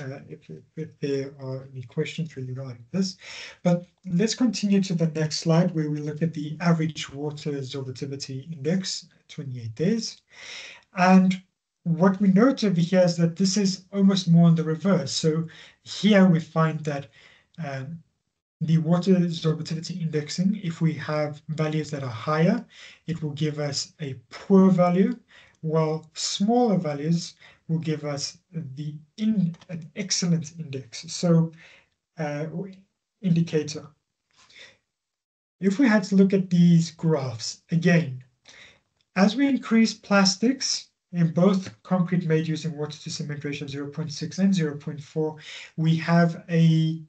if there are any questions regarding this. But let's continue to the next slide where we look at the average water absorptivity index, 28 days. And what we note over here is that this is almost more in the reverse. So here we find that the water absorptivity indexing, if we have values that are higher, it will give us a poor value, while smaller values will give us an excellent index. So indicator. If we had to look at these graphs again, as we increase plastics in both concrete made using water to cement ratio of 0.6 and 0.4, we have a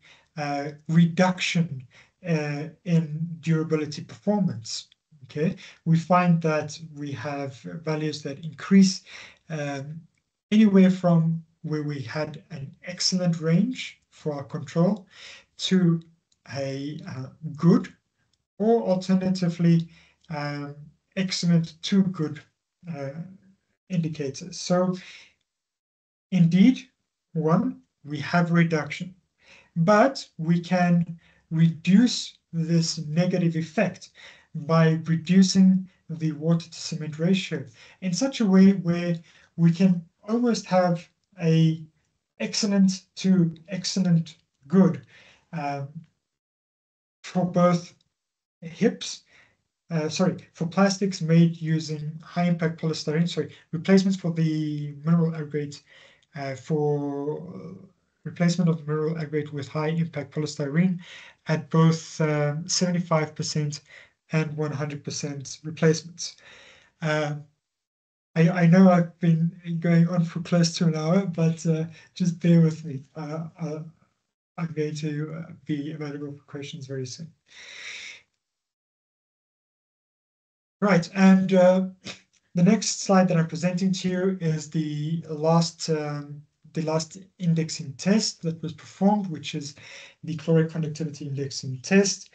reduction in durability performance. Okay, we find that we have values that increase anywhere from where we had an excellent range for our control to a good, or alternatively excellent to good indicators. So indeed, one, we have reduction, but we can reduce this negative effect by reducing the water to cement ratio in such a way where we can almost have a excellent to excellent good for both hips, for plastics made using high impact polystyrene, replacements for the mineral aggregate, for replacement of mineral aggregate with high impact polystyrene at both 75% and 100% replacements. I know I've been going on for close to an hour, but just bear with me. I'm going to be available for questions very soon. Right, and the next slide that I'm presenting to you is the last indexing test that was performed, which is the chloride conductivity indexing test.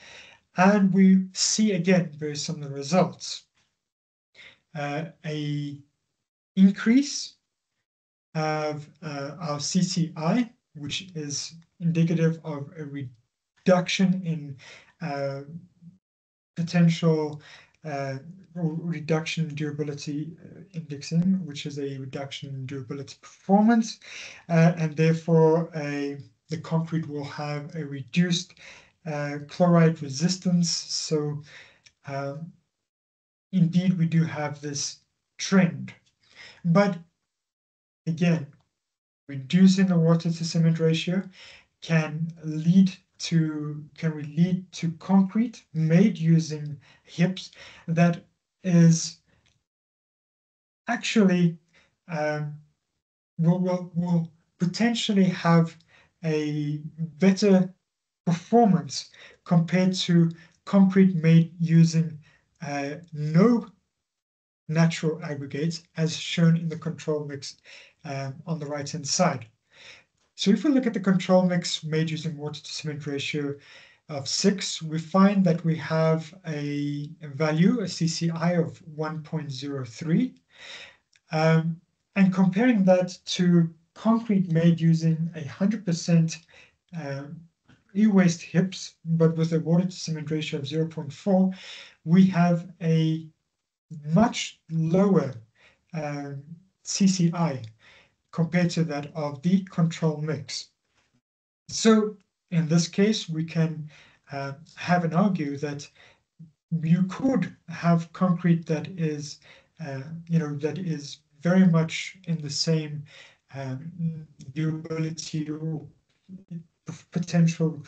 And we see again very similar results. A increase of our CCI, which is indicative of a reduction in potential reduction in durability indexing, which is a reduction in durability performance, and therefore the concrete will have a reduced chloride resistance. So indeed we do have this trend, but again, reducing the water to cement ratio can lead to concrete made using hips that is actually will potentially have a better performance compared to concrete made using no natural aggregates, as shown in the control mix on the right hand side. So if we look at the control mix made using water to cement ratio of 6, we find that we have a value, a CCI of 1.03. And comparing that to concrete made using 100% e-waste hips, but with a water to cement ratio of 0.4, we have a much lower CCI. compared to that of the control mix. So in this case, we can have and argue that you could have concrete that is, that is very much in the same durability or potential.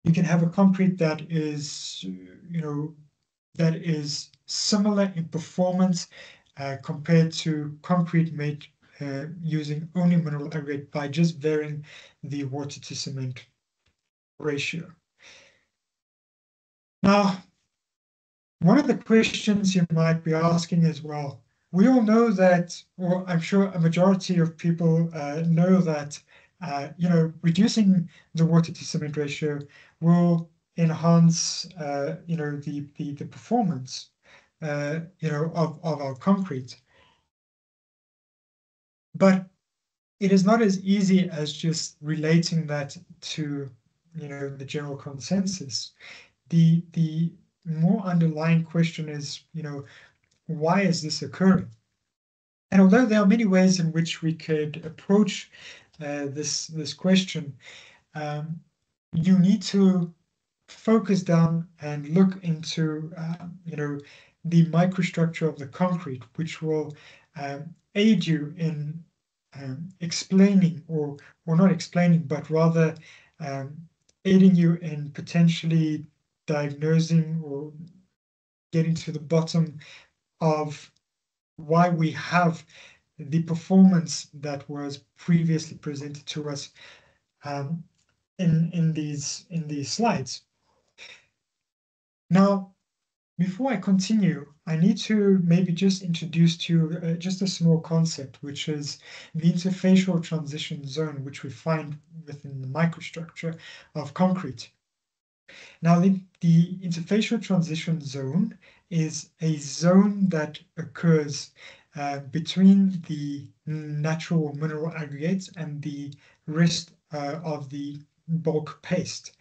You can have a concrete that is, that is similar in performance compared to concrete made using only mineral aggregate by just varying the water to cement ratio. Now, one of the questions you might be asking as well, we all know that, or I'm sure a majority of people know that, reducing the water to cement ratio will enhance, the performance, of our concrete. But it is not as easy as just relating that to, the general consensus. The more underlying question is, why is this occurring? And although there are many ways in which we could approach this question, you need to focus down and look into, the microstructure of the concrete, which will aid you in explaining, or not explaining, but rather aiding you in potentially diagnosing or getting to the bottom of why we have the performance that was previously presented to us in these slides. Now, before I continue, I need to maybe just introduce to you just a small concept, which is the interfacial transition zone, which we find within the microstructure of concrete. Now, the interfacial transition zone is a zone that occurs between the natural mineral aggregates and the rest of the bulk paste.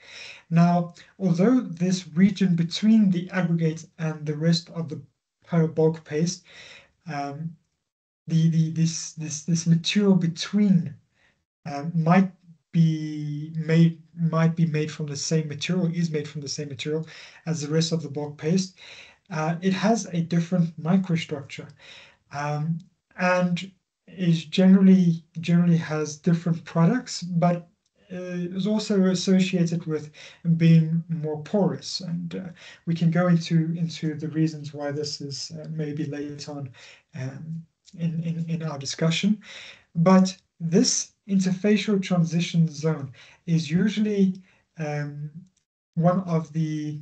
Now, although this region between the aggregate and the rest of the bulk paste, this material between might be made from the same material, is made from the same material as the rest of the bulk paste. It has a different microstructure, and is generally has different products, but is also associated with being more porous, and we can go into the reasons why this is maybe later on in our discussion. But this interfacial transition zone is usually one of the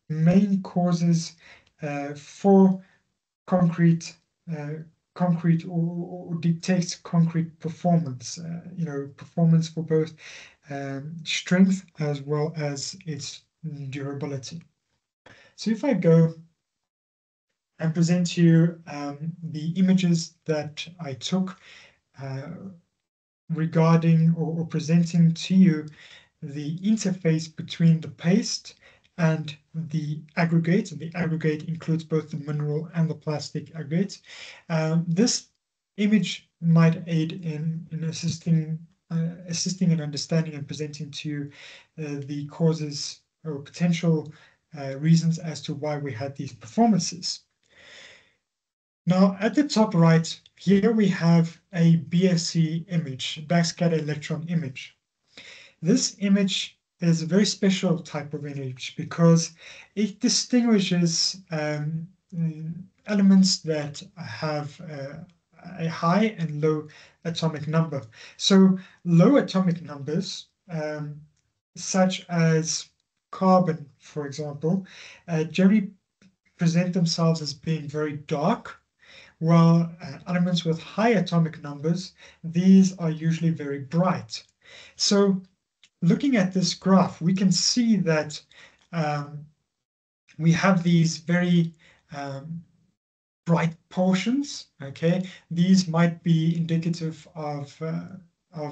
main causes for concrete or dictates concrete performance, performance for both strength as well as its durability. So if I go and present you the images that I took regarding or presenting to you the interface between the paste and the aggregate, and the aggregate includes both the mineral and the plastic aggregate. This image might aid in assisting in understanding and presenting to you the causes or potential reasons as to why we had these performances. Now, at the top right, here we have a BSE image, backscatter electron image. This image is a very special type of image because it distinguishes elements that have a high and low atomic number. So low atomic numbers, such as carbon, for example, generally present themselves as being very dark, while elements with high atomic numbers, these are usually very bright. So looking at this graph, we can see that we have these very bright portions. Okay, these might be indicative of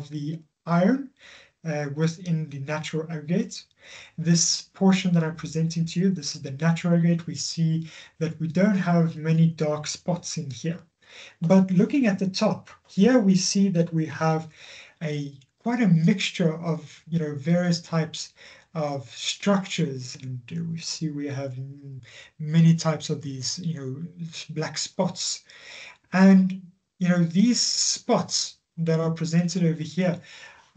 the iron within the natural aggregate. This portion that I'm presenting to you, this is the natural aggregate. We see that we don't have many dark spots in here. But looking at the top, here we see that we have quite a mixture of, various types of structures, and we see we have many types of these, black spots. And, these spots that are presented over here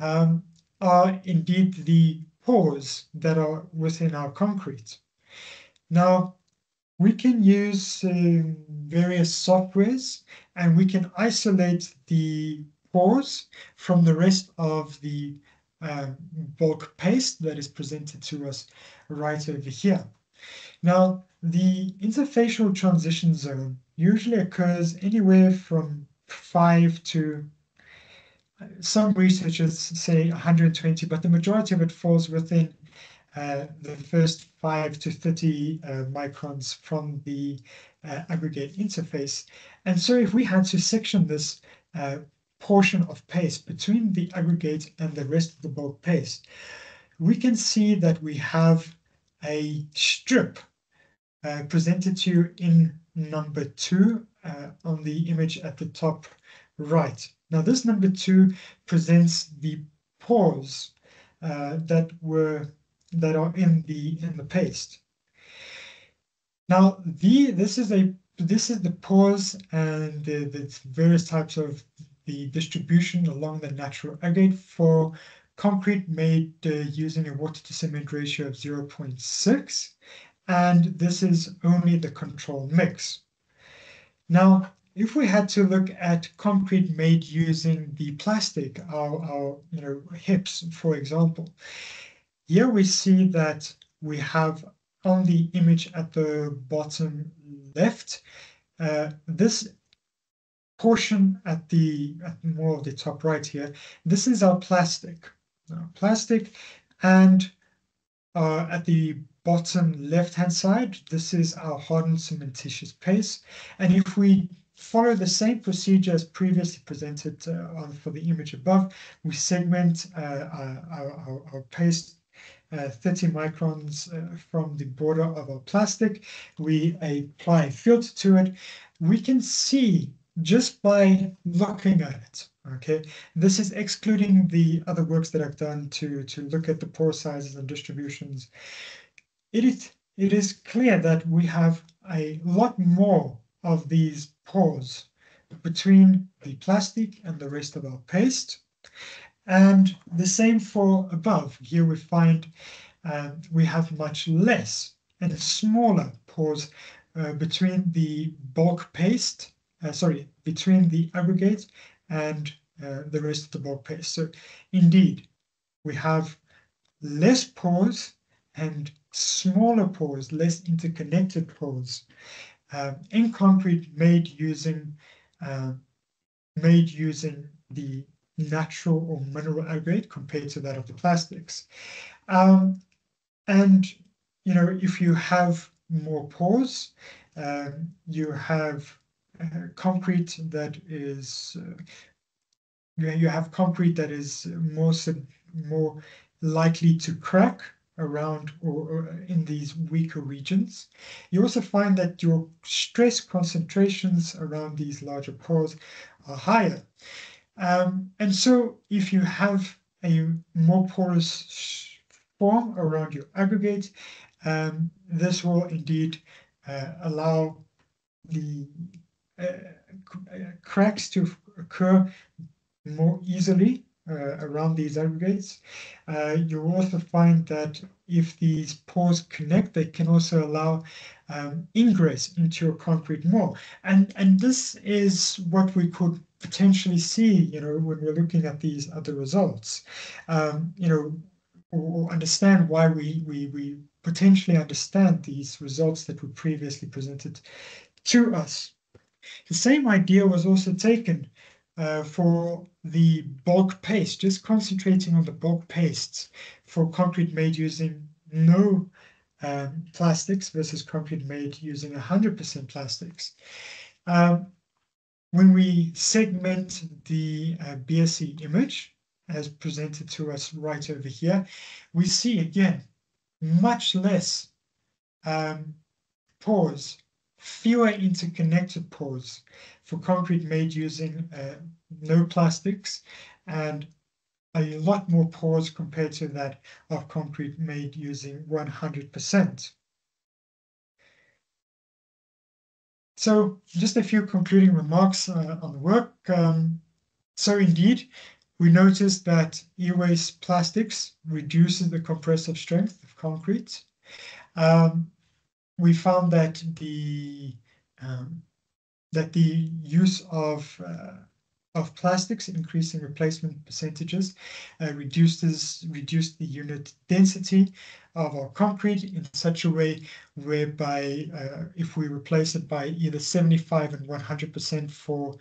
are indeed the pores that are within our concrete. Now, we can use various softwares, and we can isolate the pores from the rest of the bulk paste that is presented to us right over here. Now, the interfacial transition zone usually occurs anywhere from 5 to, some researchers say 120, but the majority of it falls within the first 5 to 30 microns from the aggregate interface. And so if we had to section this portion of paste between the aggregate and the rest of the bulk paste, we can see that we have a strip presented to you in number 2 on the image at the top right. Now this number 2 presents the pores that are in the paste. Now this is the pores and the various types of the distribution along the natural aggregate for concrete made using a water to cement ratio of 0.6, and this is only the control mix. Now, if we had to look at concrete made using the plastic, our hips, for example, here we see that we have on the image at the bottom left, this portion at more of the top right here, this is our plastic. And at the bottom left-hand side, this is our hardened cementitious paste. And if we follow the same procedure as previously presented for the image above, we segment our paste 30 microns from the border of our plastic. We apply a filter to it. We can see just by looking at it, okay, this is excluding the other works that I've done to look at the pore sizes and distributions. It is clear that we have a lot more of these pores between the plastic and the rest of our paste. And the same for above. Here we find we have much less and smaller pores between the bulk paste, between the aggregate and the rest of the bulk paste. So indeed, we have less pores and smaller pores, less interconnected pores in concrete made using the natural or mineral aggregate compared to that of the plastics. And if you have more pores, you have concrete that is more likely to crack around or in these weaker regions. You also find that your stress concentrations around these larger pores are higher. And so if you have a more porous form around your aggregate, this will indeed allow the cracks to occur more easily around these aggregates. You'll also find that if these pores connect, they can also allow ingress into your concrete more. And this is what we could potentially see, when we're looking at these other results, or understand why we potentially understand these results that were previously presented to us. The same idea was also taken for the bulk paste, just concentrating on the bulk pastes for concrete made using no plastics versus concrete made using 100% plastics. When we segment the BSE image as presented to us right over here, we see again much less pores fewer interconnected pores for concrete made using no plastics, and a lot more pores compared to that of concrete made using 100%. So just a few concluding remarks on the work. So indeed, we noticed that e-waste plastics reduces the compressive strength of concrete. We found that the use of plastics, increasing replacement percentages, reduced the unit density of our concrete in such a way whereby if we replace it by either 75 and 100% for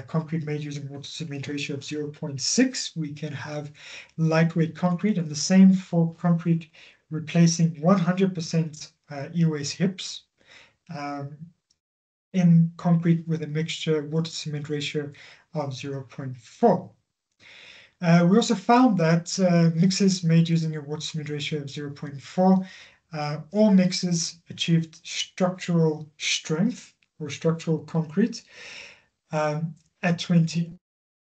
concrete made using water cement ratio of 0.6, we can have lightweight concrete, and the same for concrete replacing 100% e-waste hips in concrete with a mixture water cement ratio of 0.4. We also found that mixes made using a water cement ratio of 0.4, all mixes achieved structural strength or structural concrete at 20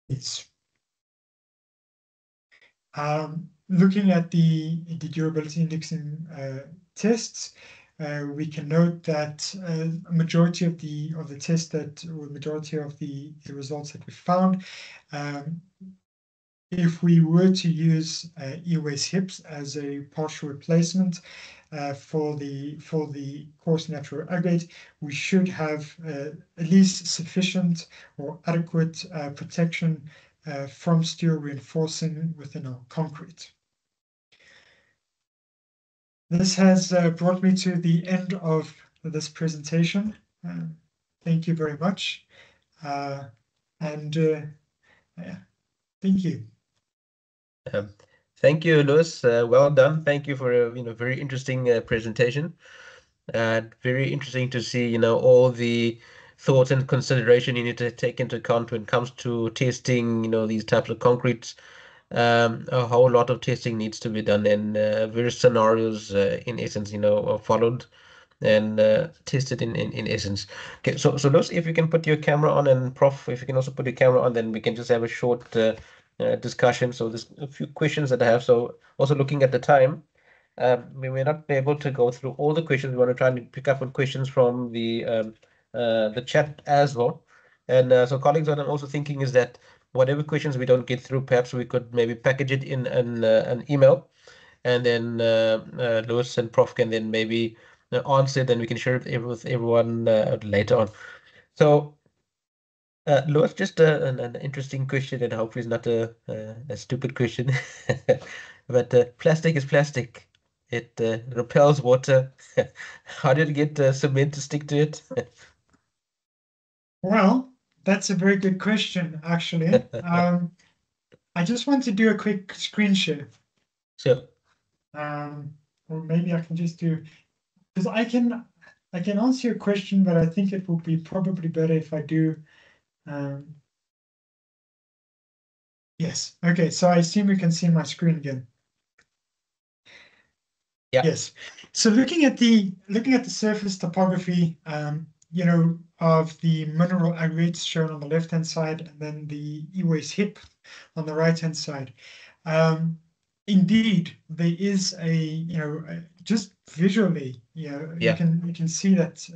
minutes. Looking at the durability indexing tests, we can note that a majority of the tests or majority of the results that we found, if we were to use e-waste hips as a partial replacement for the coarse natural aggregate, we should have at least sufficient or adequate protection from steel reinforcing within our concrete. This has brought me to the end of this presentation. Thank you very much. Thank you. Thank you, Lewis. Well done. Thank you for a very interesting presentation. Very interesting to see all the thought and consideration you need to take into account when it comes to testing these types of concretes. A whole lot of testing needs to be done, and various scenarios in essence are followed and tested in essence. Okay, so Lewis, if you can put your camera on, and Prof, if you can also put your camera on, then we can just have a short discussion. So there's a few questions that I have. So also looking at the time, we may not be able to go through all the questions. We want to try and pick up on questions from the chat as well. And so colleagues, what I'm also thinking is that whatever questions we don't get through, perhaps we could maybe package it in an email, and then Lewis and Prof can then maybe answer it, and we can share it with everyone later on. So Lewis, just an interesting question, and hopefully it's not a stupid question. But plastic is plastic. It repels water. How did you get cement to stick to it? Well, that's a very good question, actually. I just want to do a quick screen share. Sure. Or maybe I can just do, because I can answer your question, but I think it would be probably better if I do. Yes. Okay. So I assume you can see my screen again. Yeah. Yes. So looking at the surface topography, of the mineral aggregates shown on the left-hand side, and then the e-waste hip on the right-hand side. Indeed, there is just visually, you can see that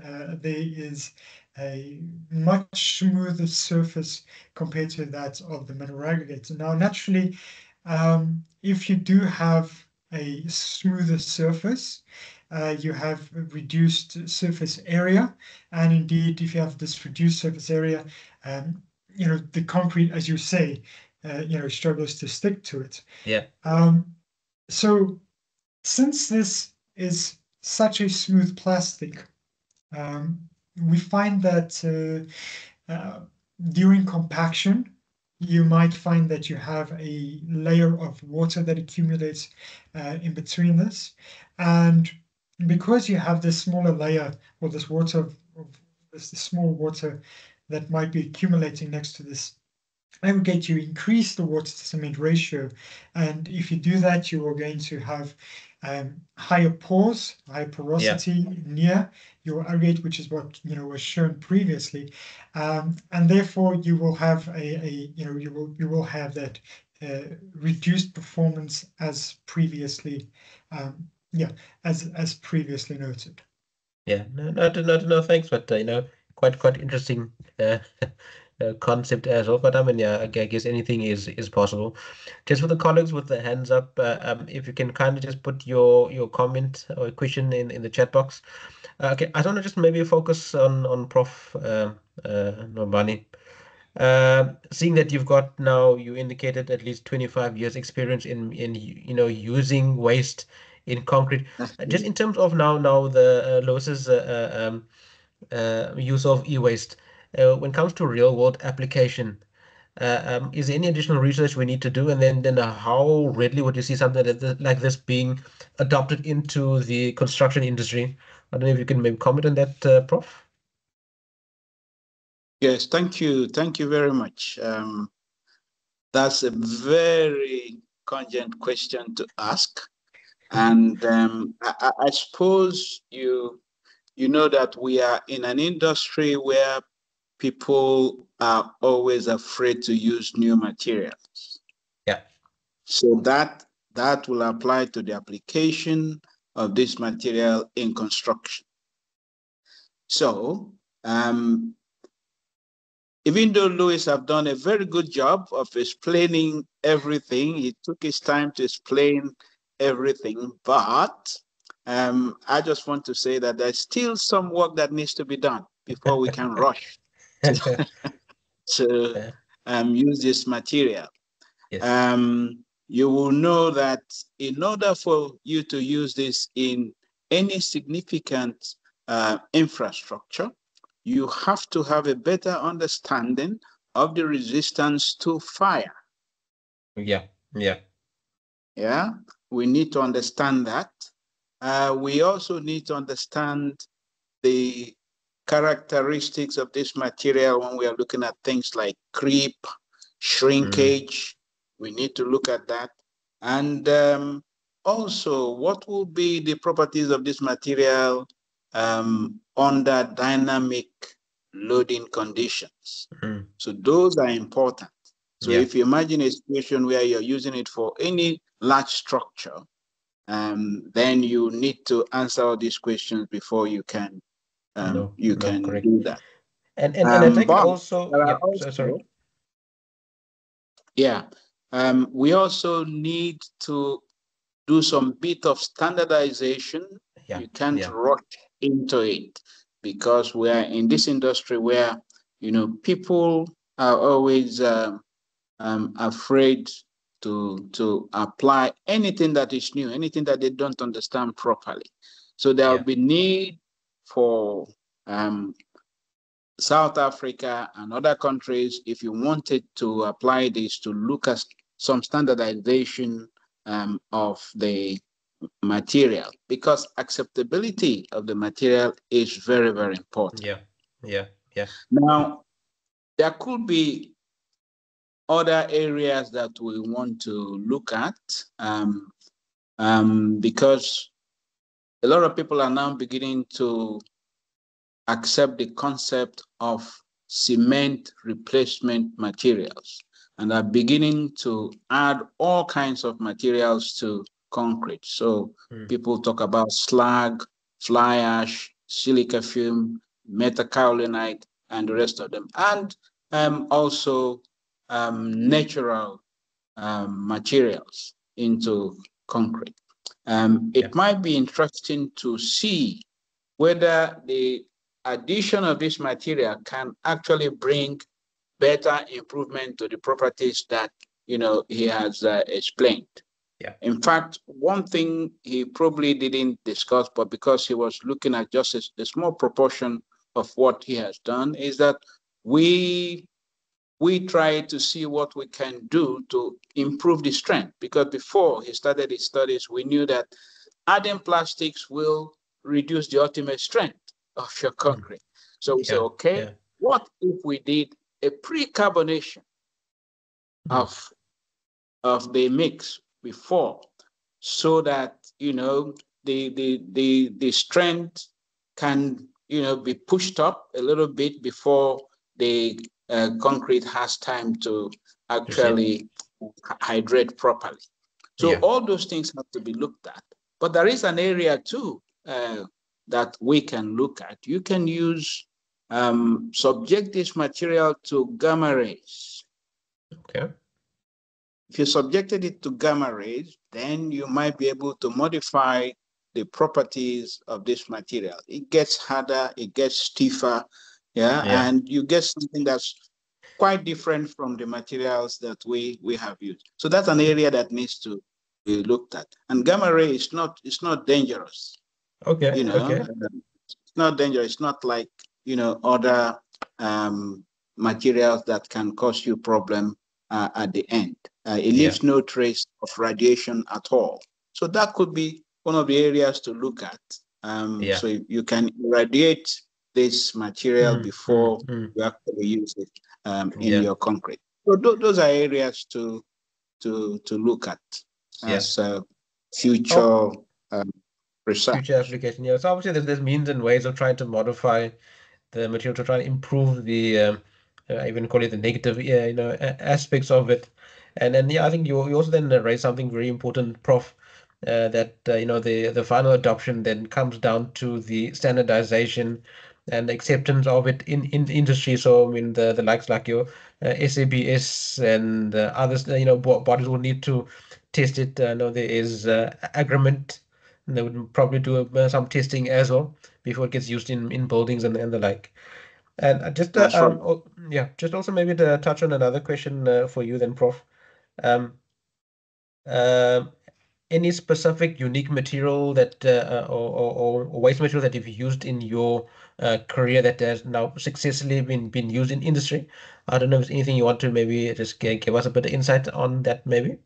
there is a much smoother surface compared to that of the mineral aggregates. Now, naturally, if you do have a smoother surface, you have reduced surface area, and indeed, if you have this reduced surface area, the concrete, as you say, struggles to stick to it. Yeah. So since this is such a smooth plastic, we find that during compaction, you might find that you have a layer of water that accumulates in between this. And because you have this smaller layer, or this water, this small water that might be accumulating next to this aggregate, you increase the water to cement ratio. And if you do that, you are going to have higher pores, higher porosity near your aggregate, which is what was shown previously, and therefore you will have you will have that reduced performance as previously as previously noted. Yeah, no, thanks, but quite interesting concept as well. But I mean, yeah, I guess anything is possible. Just for the colleagues with the hands up, if you can kindly just put your comment or question in the chat box. Okay, I don't know, just maybe focus on Prof. Nombani. Seeing that you've got now, you indicated at least 25 years experience in using waste in concrete. Just in terms of now the Lois's use of e-waste, when it comes to real world application, is there any additional research we need to do? And then how readily would you see something like this being adopted into the construction industry? I don't know if you can maybe comment on that, Prof. Yes, thank you. Thank you very much. That's a very cogent question to ask. And I suppose you know that we are in an industry where people are always afraid to use new materials. Yeah. So that will apply to the application of this material in construction. So even though Lewis have done a very good job of explaining everything, he took his time to explain everything, but I just want to say that there's still some work that needs to be done before we can rush to, to use this material. Yes. You will know that in order for you to use this in any significant infrastructure, you have to have a better understanding of the resistance to fire. Yeah. Yeah, we need to understand that. We also need to understand the characteristics of this material when we are looking at things like creep, shrinkage. We need to look at that. And also, what will be the properties of this material under dynamic loading conditions? So those are important. So if you imagine a situation where you're using it for any large structure, then you need to answer all these questions before you can Correct. do that. And I take it But also. there are Yep. Sorry. also, we also need to do some bit of standardization. Yeah. You can't rush into it because we are in this industry where people are always afraid to apply anything that is new, anything that they don't understand properly. So there will be need for South Africa and other countries, if you wanted to apply this, to look at some standardization of the material, because acceptability of the material is very, very important. Yeah. Now, there could be other areas that we want to look at because a lot of people are now beginning to accept the concept of cement replacement materials and are beginning to add all kinds of materials to concrete. So people talk about slag, fly ash, silica fume, metakaolinite, and the rest of them. And also natural materials into concrete. It might be interesting to see whether the addition of this material can actually bring better improvement to the properties that he has explained. In fact, one thing he probably didn't discuss, but because he was looking at just a small proportion of what he has done, is that we try to see what we can do to improve the strength. Because before he started his studies, we knew that adding plastics will reduce the ultimate strength of your concrete. So we say, okay, what if we did a pre-carbonation of the mix before, so that the strength can, be pushed up a little bit before the concrete has time to actually hydrate properly. So all those things have to be looked at. But there is an area too that we can look at. You can use subject this material to gamma rays. Okay. If you subjected it to gamma rays, then you might be able to modify the properties of this material. It gets harder, it gets stiffer, and you get something that's quite different from the materials that we have used. So that's an area that needs to be looked at. And gamma ray is not dangerous. Okay. It's not dangerous. It's not like other materials that can cause you problem at the end. It leaves no trace of radiation at all. So that could be one of the areas to look at. So you can irradiate this material before you actually use it in your concrete. So those are areas to look at as future research. Future application. So obviously there's means and ways of trying to modify the material to try and improve the I even call it the negative aspects of it. And then I think you also then raise something very important, Prof, that the final adoption then comes down to the standardization and acceptance of it in industry. So I mean the likes like your SABS and others, bodies will need to test it. I know there is agreement. They would probably do some testing as well before it gets used in buildings and the like. And That's right. just also maybe to touch on another question for you then, Prof. Um, uh, any specific unique material that or waste material that you've used in your career that has now successfully been used in industry? I don't know if there's anything you want to maybe just give us a bit of insight on that, maybe.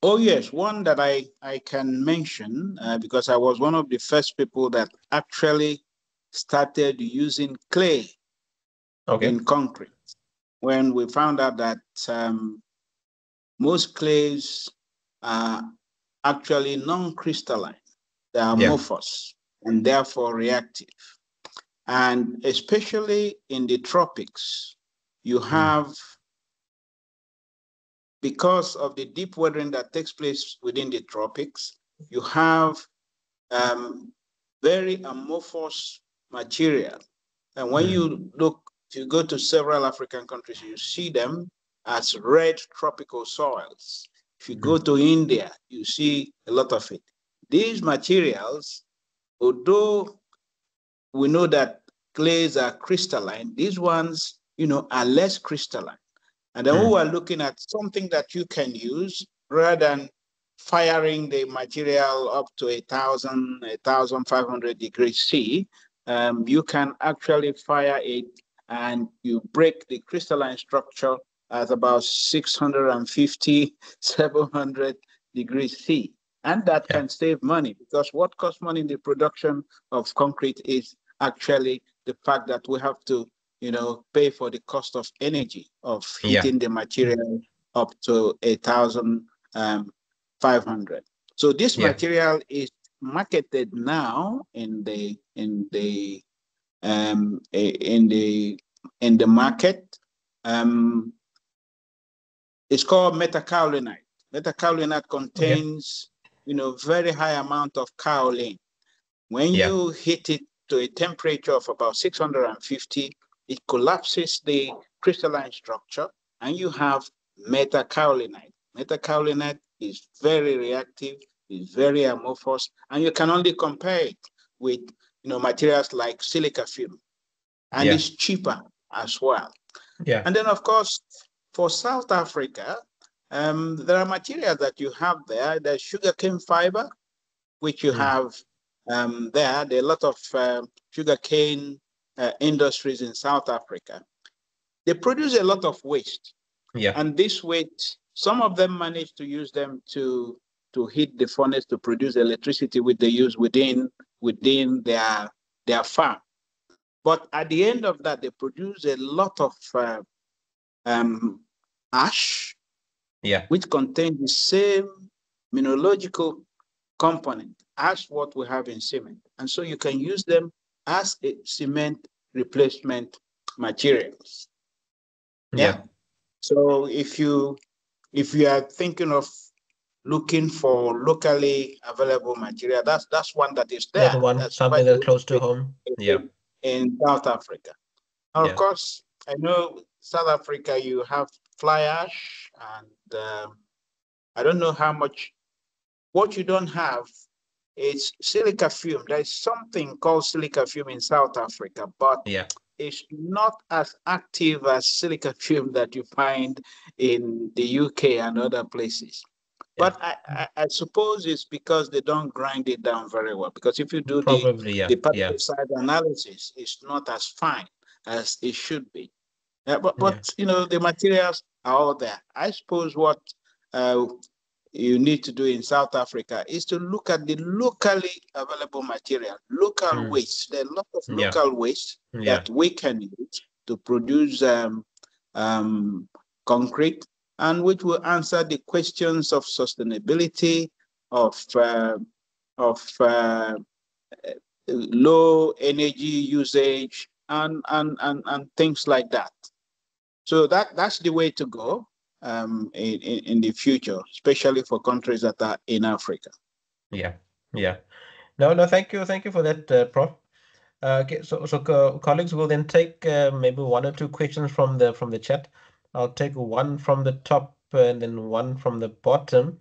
Oh yes, one that I can mention because I was one of the first people that actually started using clay in concrete when we found out that most clays are actually non-crystalline. They are amorphous and therefore reactive. And especially in the tropics, you have, because of the deep weathering that takes place within the tropics, you have very amorphous material. And when you look, if you go to several African countries, you see them as red tropical soils. If you go to India, you see a lot of it. These materials, although we know that clays are crystalline, these ones, are less crystalline. And then we are looking at something that you can use rather than firing the material up to 1,500 degrees C. You can actually fire it and you break the crystalline structure at about 650, 700 degrees C. And that can save money, because what costs money in the production of concrete is actually the fact that we have to pay for the cost of energy of heating the material up to 1,500. So this material is marketed now in the market. It's called metakaolinite. Metakaolinite contains very high amount of kaolin. When you hit it to a temperature of about 650, it collapses the crystalline structure and you have metakaolinite. Metakaolinite is very reactive, is very amorphous, and you can only compare it with materials like silica film. And it's cheaper as well. And then of course, for South Africa, there are materials that you have there. There's sugarcane fiber, which you have there. There are a lot of sugarcane industries in South Africa. They produce a lot of waste. And this waste, some of them manage to use them to heat the furnace to produce electricity, which they use within their farm. But at the end of that, they produce a lot of ash, which contains the same mineralogical component as what we have in cement. And so you can use them as a cement replacement materials. Yeah. So if you are thinking of looking for locally available material, that's one that is there. That's one, That's something quite that's close to home. in South Africa. And of course, I know South Africa, you have fly ash, and I don't know how much. What you don't have is silica fume. There's something called silica fume in South Africa, but it's not as active as silica fume that you find in the UK and other places. But I suppose it's because they don't grind it down very well. Because if you do the particle side analysis, it's not as fine as it should be. But you know, the materials are all there. I suppose what you need to do in South Africa is to look at the locally available material, local waste. There are a lot of local waste that we can use to produce concrete, and which will answer the questions of sustainability, of low energy usage, and things like that. So that's the way to go in the future, especially for countries that are in Africa. Yeah. No, thank you for that, Prof. Okay, so colleagues will then take maybe one or two questions from the chat. I'll take one from the top and then one from the bottom.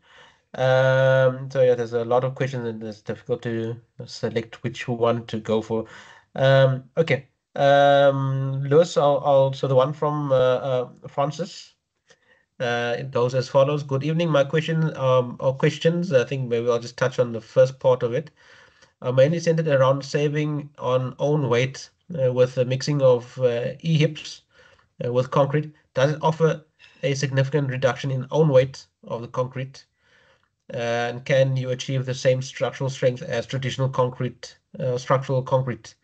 So yeah, there's a lot of questions and it's difficult to select which one to go for. Okay. Lewis, so the one from Francis. It goes as follows. Good evening. My question or questions, I think maybe I'll just touch on the first part of it. Mainly centered around saving on own weight with the mixing of E-hips with concrete. Does it offer a significant reduction in own weight of the concrete? And can you achieve the same structural strength as traditional concrete, structural concrete?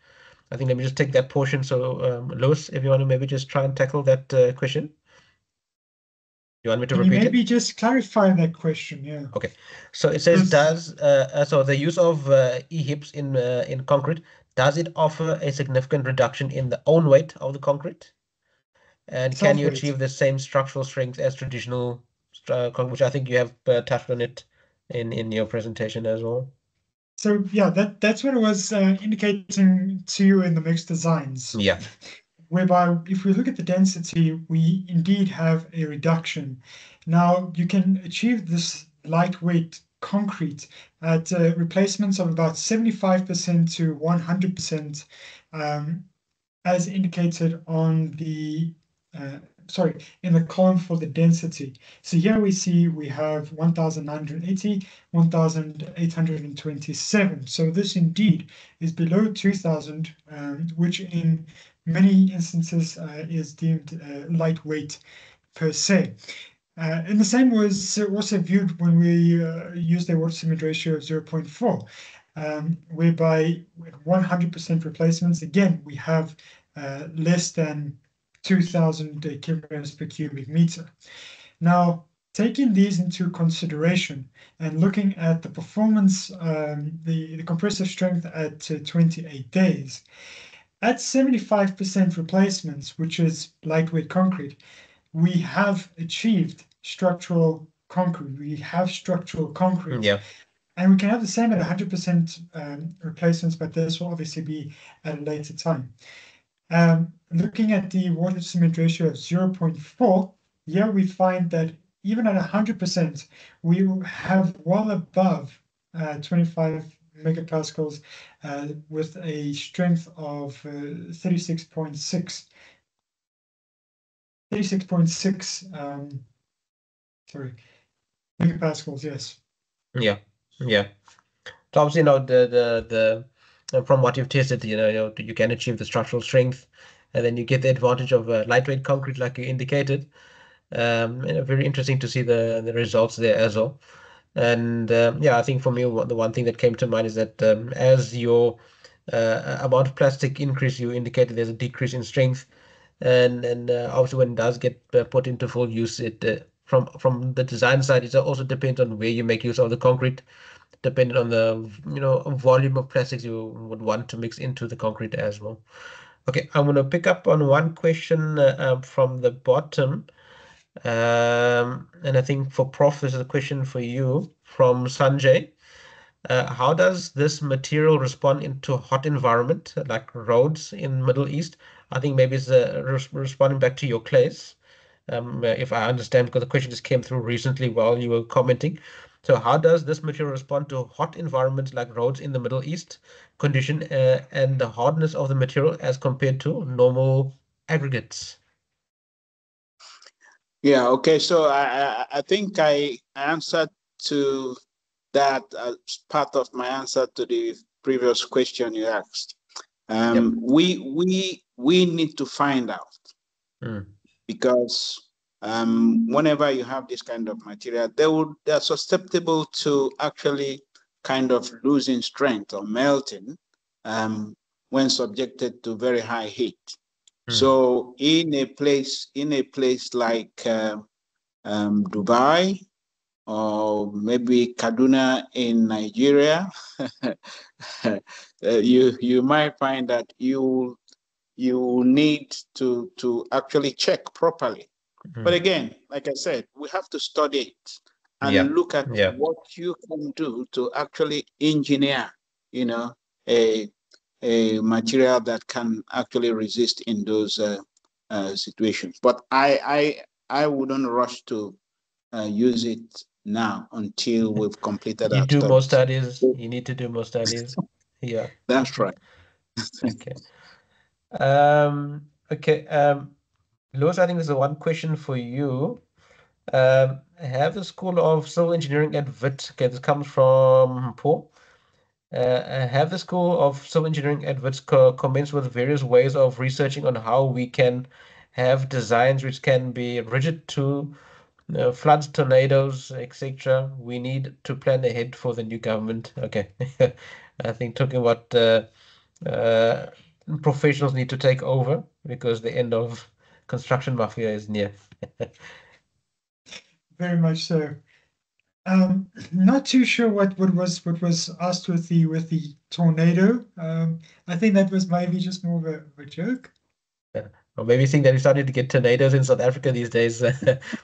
I think let me just take that portion. So, Lewis, if you want to maybe just try and tackle that question. You want me to Can repeat you maybe it? just clarify that question? Yeah. Okay. So it says, so the use of E-hips in concrete, does it offer a significant reduction in the own weight of the concrete? And can you achieve the same structural strength as traditional concrete, which I think you have touched on it in your presentation as well. So yeah, that's what it was indicating to you in the mixed designs. Yeah. Whereby if we look at the density, we indeed have a reduction. Now you can achieve this lightweight concrete at replacements of about 75% to 100%, as indicated on the in the column for the density. So here we see we have 1,980, 1,827. So this indeed is below 2,000, which in many instances is deemed lightweight per se. And the same was also viewed when we used a water cement ratio of 0.4, whereby with 100% replacements, again, we have less than 2,000 kilograms per cubic meter. Now, taking these into consideration and looking at the performance, the compressive strength at 28 days, at 75% replacements, which is lightweight concrete, we have achieved structural concrete. We have structural concrete. Yeah. And we can have the same at 100% replacements, but this will obviously be at a later time. Looking at the water to cement ratio of 0.4, here we find that even at 100%, we have well above 25 megapascals with a strength of 36.6 megapascals, yes. Yeah. So obviously, the from what you've tested, you can achieve the structural strength, and then you get the advantage of lightweight concrete, like you indicated. Very interesting to see the results there as well. And I think for me, the one thing that came to mind is that as your amount of plastic increase, you indicated there's a decrease in strength, and obviously when it does get put into full use, it from the design side, it also depends on where you make use of the concrete, depending on the volume of plastics you would want to mix into the concrete as well. Okay, I'm going to pick up on one question from the bottom. And I think for Prof, this is a question for you from Sanjay. How does this material respond into a hot environment like roads in Middle East? I think maybe it's responding back to your clays, if I understand, because the question just came through recently while you were commenting. So how does this material respond to hot environments like roads in the Middle East condition and the hardness of the material as compared to normal aggregates? Yeah, okay. So I think I answered to that as part of my answer to the previous question you asked. Yep. We need to find out because whenever you have this kind of material, they're susceptible to actually kind of losing strength or melting when subjected to very high heat. So in a place like Dubai or maybe Kaduna in Nigeria, you might find that you need to actually check properly. But again, like I said, we have to study it and look at what you can do to actually engineer, a material that can actually resist in those situations. But I wouldn't rush to use it now until we've completed You our do more studies. studies. You need to do more studies. Yeah. That's right. Okay. Okay. Lewis, I think there's one question for you. Have the School of Civil Engineering at WIT, okay, this comes from Paul. Have the School of Civil Engineering at WIT commenced with various ways of researching on how we can have designs which can be rigid to floods, tornadoes, etc. We need to plan ahead for the new government. Okay. I think talking about uh, professionals need to take over because the end of construction mafia is near. Very much so. Not too sure what was asked with the tornado. I think that was maybe just more of a joke. Or maybe think that we're starting to get tornadoes in South Africa these days.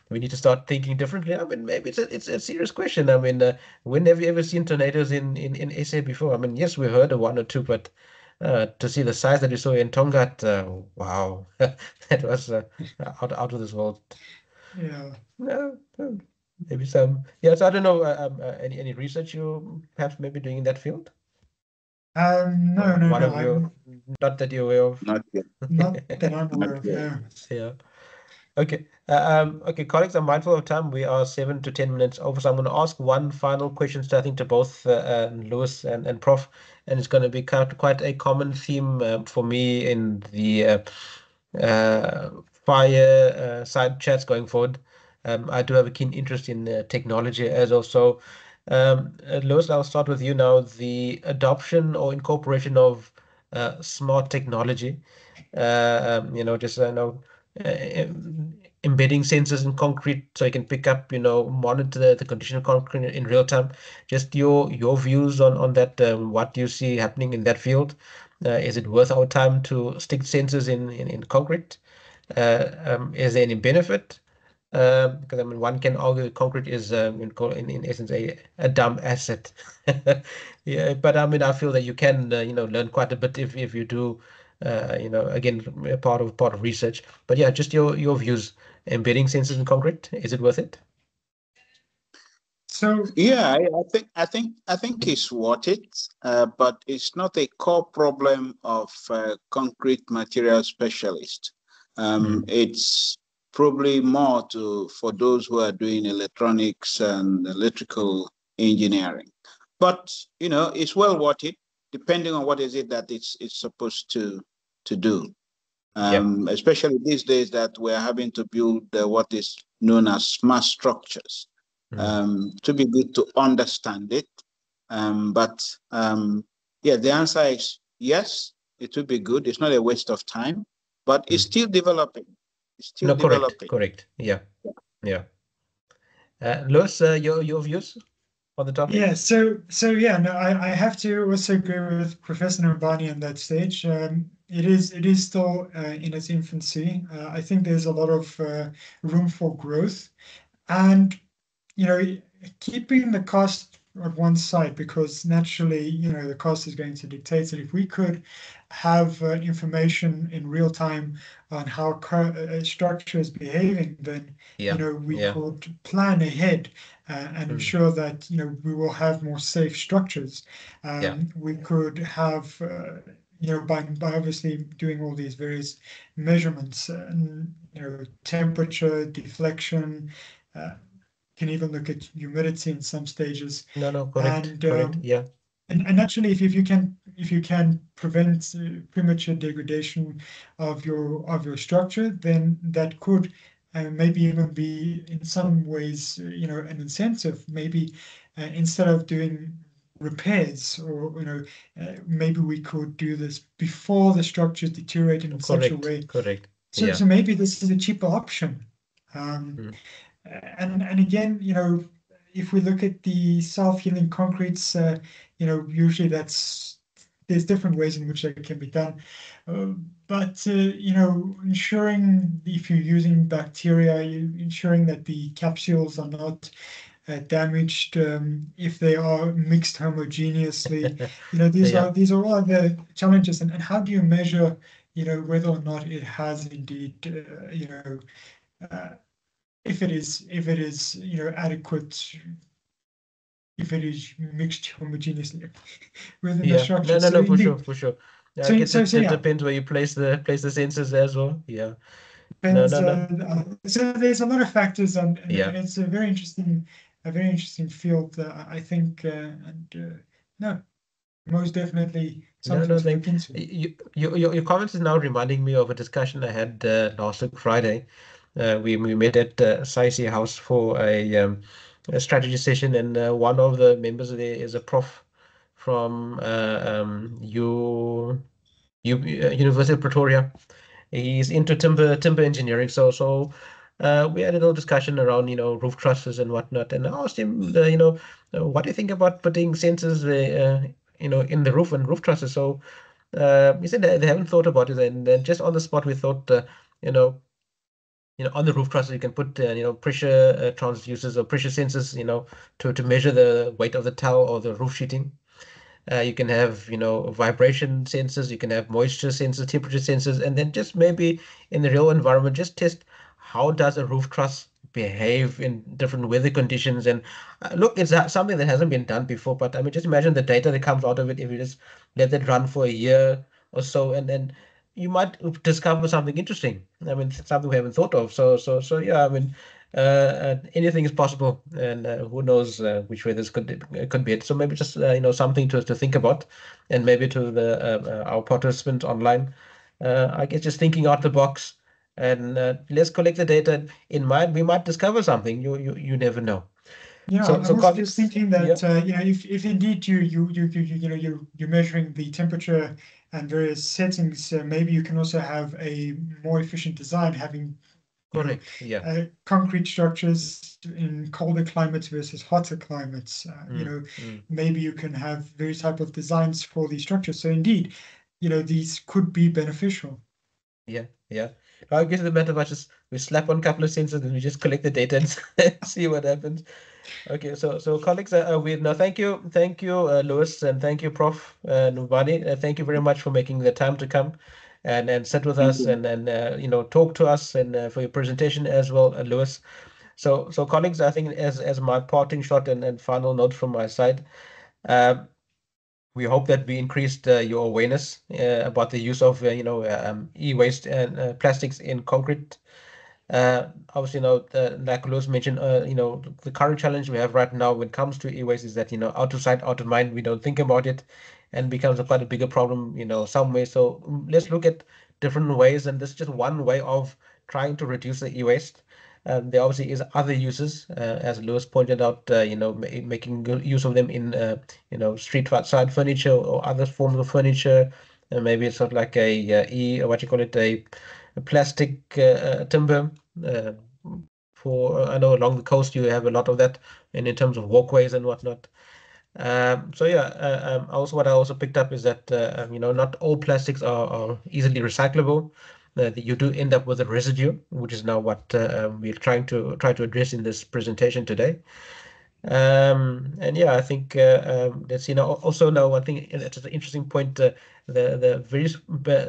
We need to start thinking differently. I mean, maybe it's a serious question. I mean, when have you ever seen tornadoes in SA before? I mean, yes, we heard of one or two, but to see the size that we saw in Tonga, wow, that was out of this world. Yeah. No, maybe some. Yeah, so I don't know. Any research you perhaps maybe doing in that field? No, no, One no. of you, not that you're aware of. Not yet. Not that I'm Not aware of. yet. No. Yeah. Okay. Okay, colleagues, I'm mindful of time. We are 7 to 10 minutes over, so I'm going to ask one final question, I think, to both Lewis and Prof. And it's going to be quite a common theme for me in the Fireside chats going forward. I do have a keen interest in technology as also. Lewis, I'll start with you now. The adoption or incorporation of smart technology. Just embedding sensors in concrete so you can pick up, monitor the condition of concrete in real time. Just your views on that. What do you see happening in that field? Is it worth our time to stick sensors in concrete? Is there any benefit? Because I mean, one can argue that concrete is, in essence, a dumb asset. Yeah, but I mean, I feel that you can, learn quite a bit if you do, again, part of research. But yeah, just your views. Embedding sensors in concrete, is it worth it? So Yeah, I think it's worth it, but it's not a core problem of concrete material specialists. It's probably more for those who are doing electronics and electrical engineering. But it's well worth it, depending on what is it that it's supposed to do. Yeah. Especially these days that we're having to build what is known as smart structures. To be good to understand it. But yeah, the answer is yes, it would be good. It's not a waste of time, but it's still developing. It's still No, correct, developing. correct. Yeah, yeah. Lewis, your views on the topic? Yeah, so yeah, no, I have to also agree with Professor Nambani on that stage. It is still in its infancy. I think there's a lot of room for growth, and you know, keeping the cost on one side, because naturally, the cost is going to dictate it. If we could have information in real time on how structure is behaving, then Yeah, we yeah. could plan ahead and Mm, ensure that we will have more safe structures. yeah, We could have by obviously doing all these various measurements, and temperature, deflection, uh, can even look at humidity in some stages. no, no, correct, And correct. Yeah, naturally, if you can prevent premature degradation of your structure, then that could maybe even be in some ways an incentive. Maybe instead of doing repairs, or maybe we could do this before the structure is deteriorating in such a correct, way. correct. So Yeah. so maybe this is a cheaper option. Um, Mm, and again, if we look at the self-healing concretes, usually there's different ways in which that can be done. But ensuring, if you're using bacteria, ensuring that the capsules are not damaged, if they are mixed homogeneously, these yeah, are these are all the challenges. And how do you measure, whether or not it has indeed, uh, if it is adequate, if it is mixed homogeneously within the yeah. No, structure. no, So no, for sure, indeed, for sure. Yeah, I so guess so it, so it yeah, depends where you place the sensors as well. Yeah. No, depends. no, no. So there's a lot of factors, and Yeah. it's a very interesting field. I think, and no, most definitely No, something no, to look into. your comments is now reminding me of a discussion I had last week Friday. We met at SAIC House for a strategy session, and one of the members there is a prof from University of Pretoria. He's into timber engineering. So we had a little discussion around roof trusses and whatnot, and I asked him what do you think about putting sensors in the roof and roof trusses. So he said they haven't thought about it, and then just on the spot we thought you know on the roof trusses you can put pressure transducers or pressure sensors to measure the weight of the tile or the roof sheeting. You can have, vibration sensors, you can have moisture sensors, temperature sensors, and then just maybe in the real environment, just test how does a roof truss behave in different weather conditions. And look, it's something that hasn't been done before, but I mean, just imagine the data that comes out of it if you just let it run for a year or so, and then you might discover something interesting. I mean, something we haven't thought of. So yeah, I mean, anything is possible, and who knows which way this could be. So maybe just something to think about, and maybe to the our participants online. I guess just thinking out the box, and let's collect the data in mind. We might discover something. You never know. Yeah, So I'm also just colleagues, thinking yeah, that if indeed you're measuring the temperature and various settings, maybe you can also have a more efficient design, having you know correct, yeah, concrete structures in colder climates versus hotter climates. mm, mm, Maybe you can have various type of designs for these structures. So indeed, these could be beneficial. yeah, yeah. I guess the matter of just we slap on a couple of sensors and we just collect the data and see what happens. Okay, so colleagues, we no, thank you, Lewis, and thank you, Prof. Nubani. Thank you very much for making the time to come and sit with Thank us you. and talk to us and for your presentation as well, Lewis. So colleagues, I think as my parting shot and final note from my side, um, we hope that we increased your awareness about the use of e-waste and plastics in concrete. Obviously, like Lewis mentioned, the current challenge we have right now when it comes to e-waste is that, out of sight, out of mind, we don't think about it and becomes quite a bigger problem, some way. So let's look at different ways, and this is just one way of trying to reduce the e-waste. There obviously is other uses, as Lewis pointed out, making good use of them in, street side furniture or other forms of furniture. Maybe it's sort of like what you call it, a plastic timber uh, I know along the coast you have a lot of that, and in terms of walkways and whatnot. So yeah, also what I also picked up is that not all plastics are easily recyclable. You do end up with a residue, which is now what we're try to address in this presentation today. And yeah, I think that's also now one thing. It's an interesting point. The very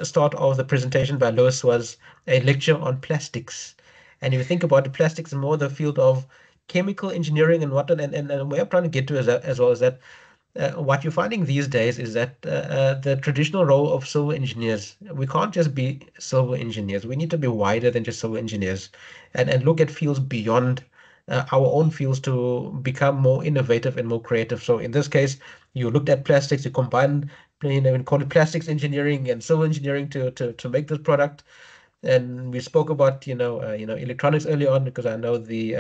start of the presentation by Lewis was a lecture on plastics, and if you think about it, plastics is more the field of chemical engineering and whatnot. And where I'm trying to get to as well is that what you're finding these days is that the traditional role of civil engineers, we can't just be civil engineers. We need to be wider than just civil engineers, and look at fields beyond our own fields to become more innovative and more creative. So in this case, you looked at plastics, you combined, we call it plastics engineering and civil engineering to make this product. And we spoke about electronics early on because I know the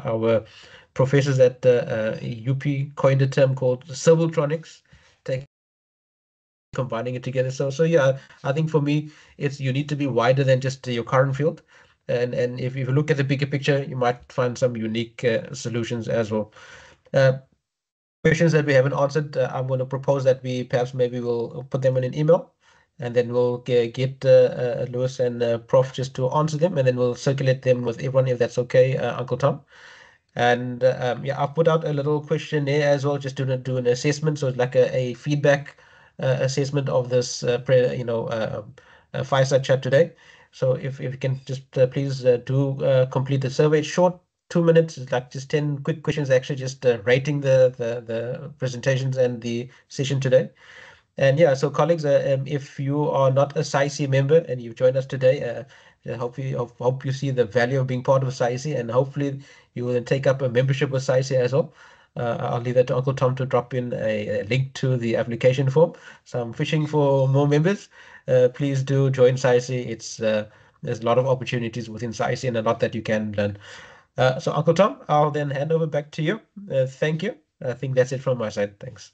our professors at UP coined a term called civiltronics, taking plastics and engineering, combining it together. So yeah, I think for me, it's you need to be wider than just your current field, and if you look at the bigger picture, you might find some unique solutions as well. Uh, Questions that we haven't answered, I'm going to propose that we perhaps maybe we'll put them in an email, and then we'll get Lewis and Prof just to answer them, and then we'll circulate them with everyone if that's okay, Uncle Tom. And yeah, I've put out a little questionnaire as well, just to do an assessment. So it's like a feedback assessment of this, fireside chat today. So if you can just please do complete the survey. It's short, 2 minutes. It's like just 10 quick questions, actually, just rating the presentations and the session today. And yeah, so colleagues, if you are not a SAICI member and you've joined us today, hope you see the value of being part of SAICI, and hopefully you will then take up a membership with SAICI as well. I'll leave that to Uncle Tom to drop in a link to the application form. So I'm fishing for more members. Please do join SAICI. There's a lot of opportunities within SAICI and a lot that you can learn. So Uncle Tom, I'll then hand over back to you. Thank you. I think that's it from my side. Thanks.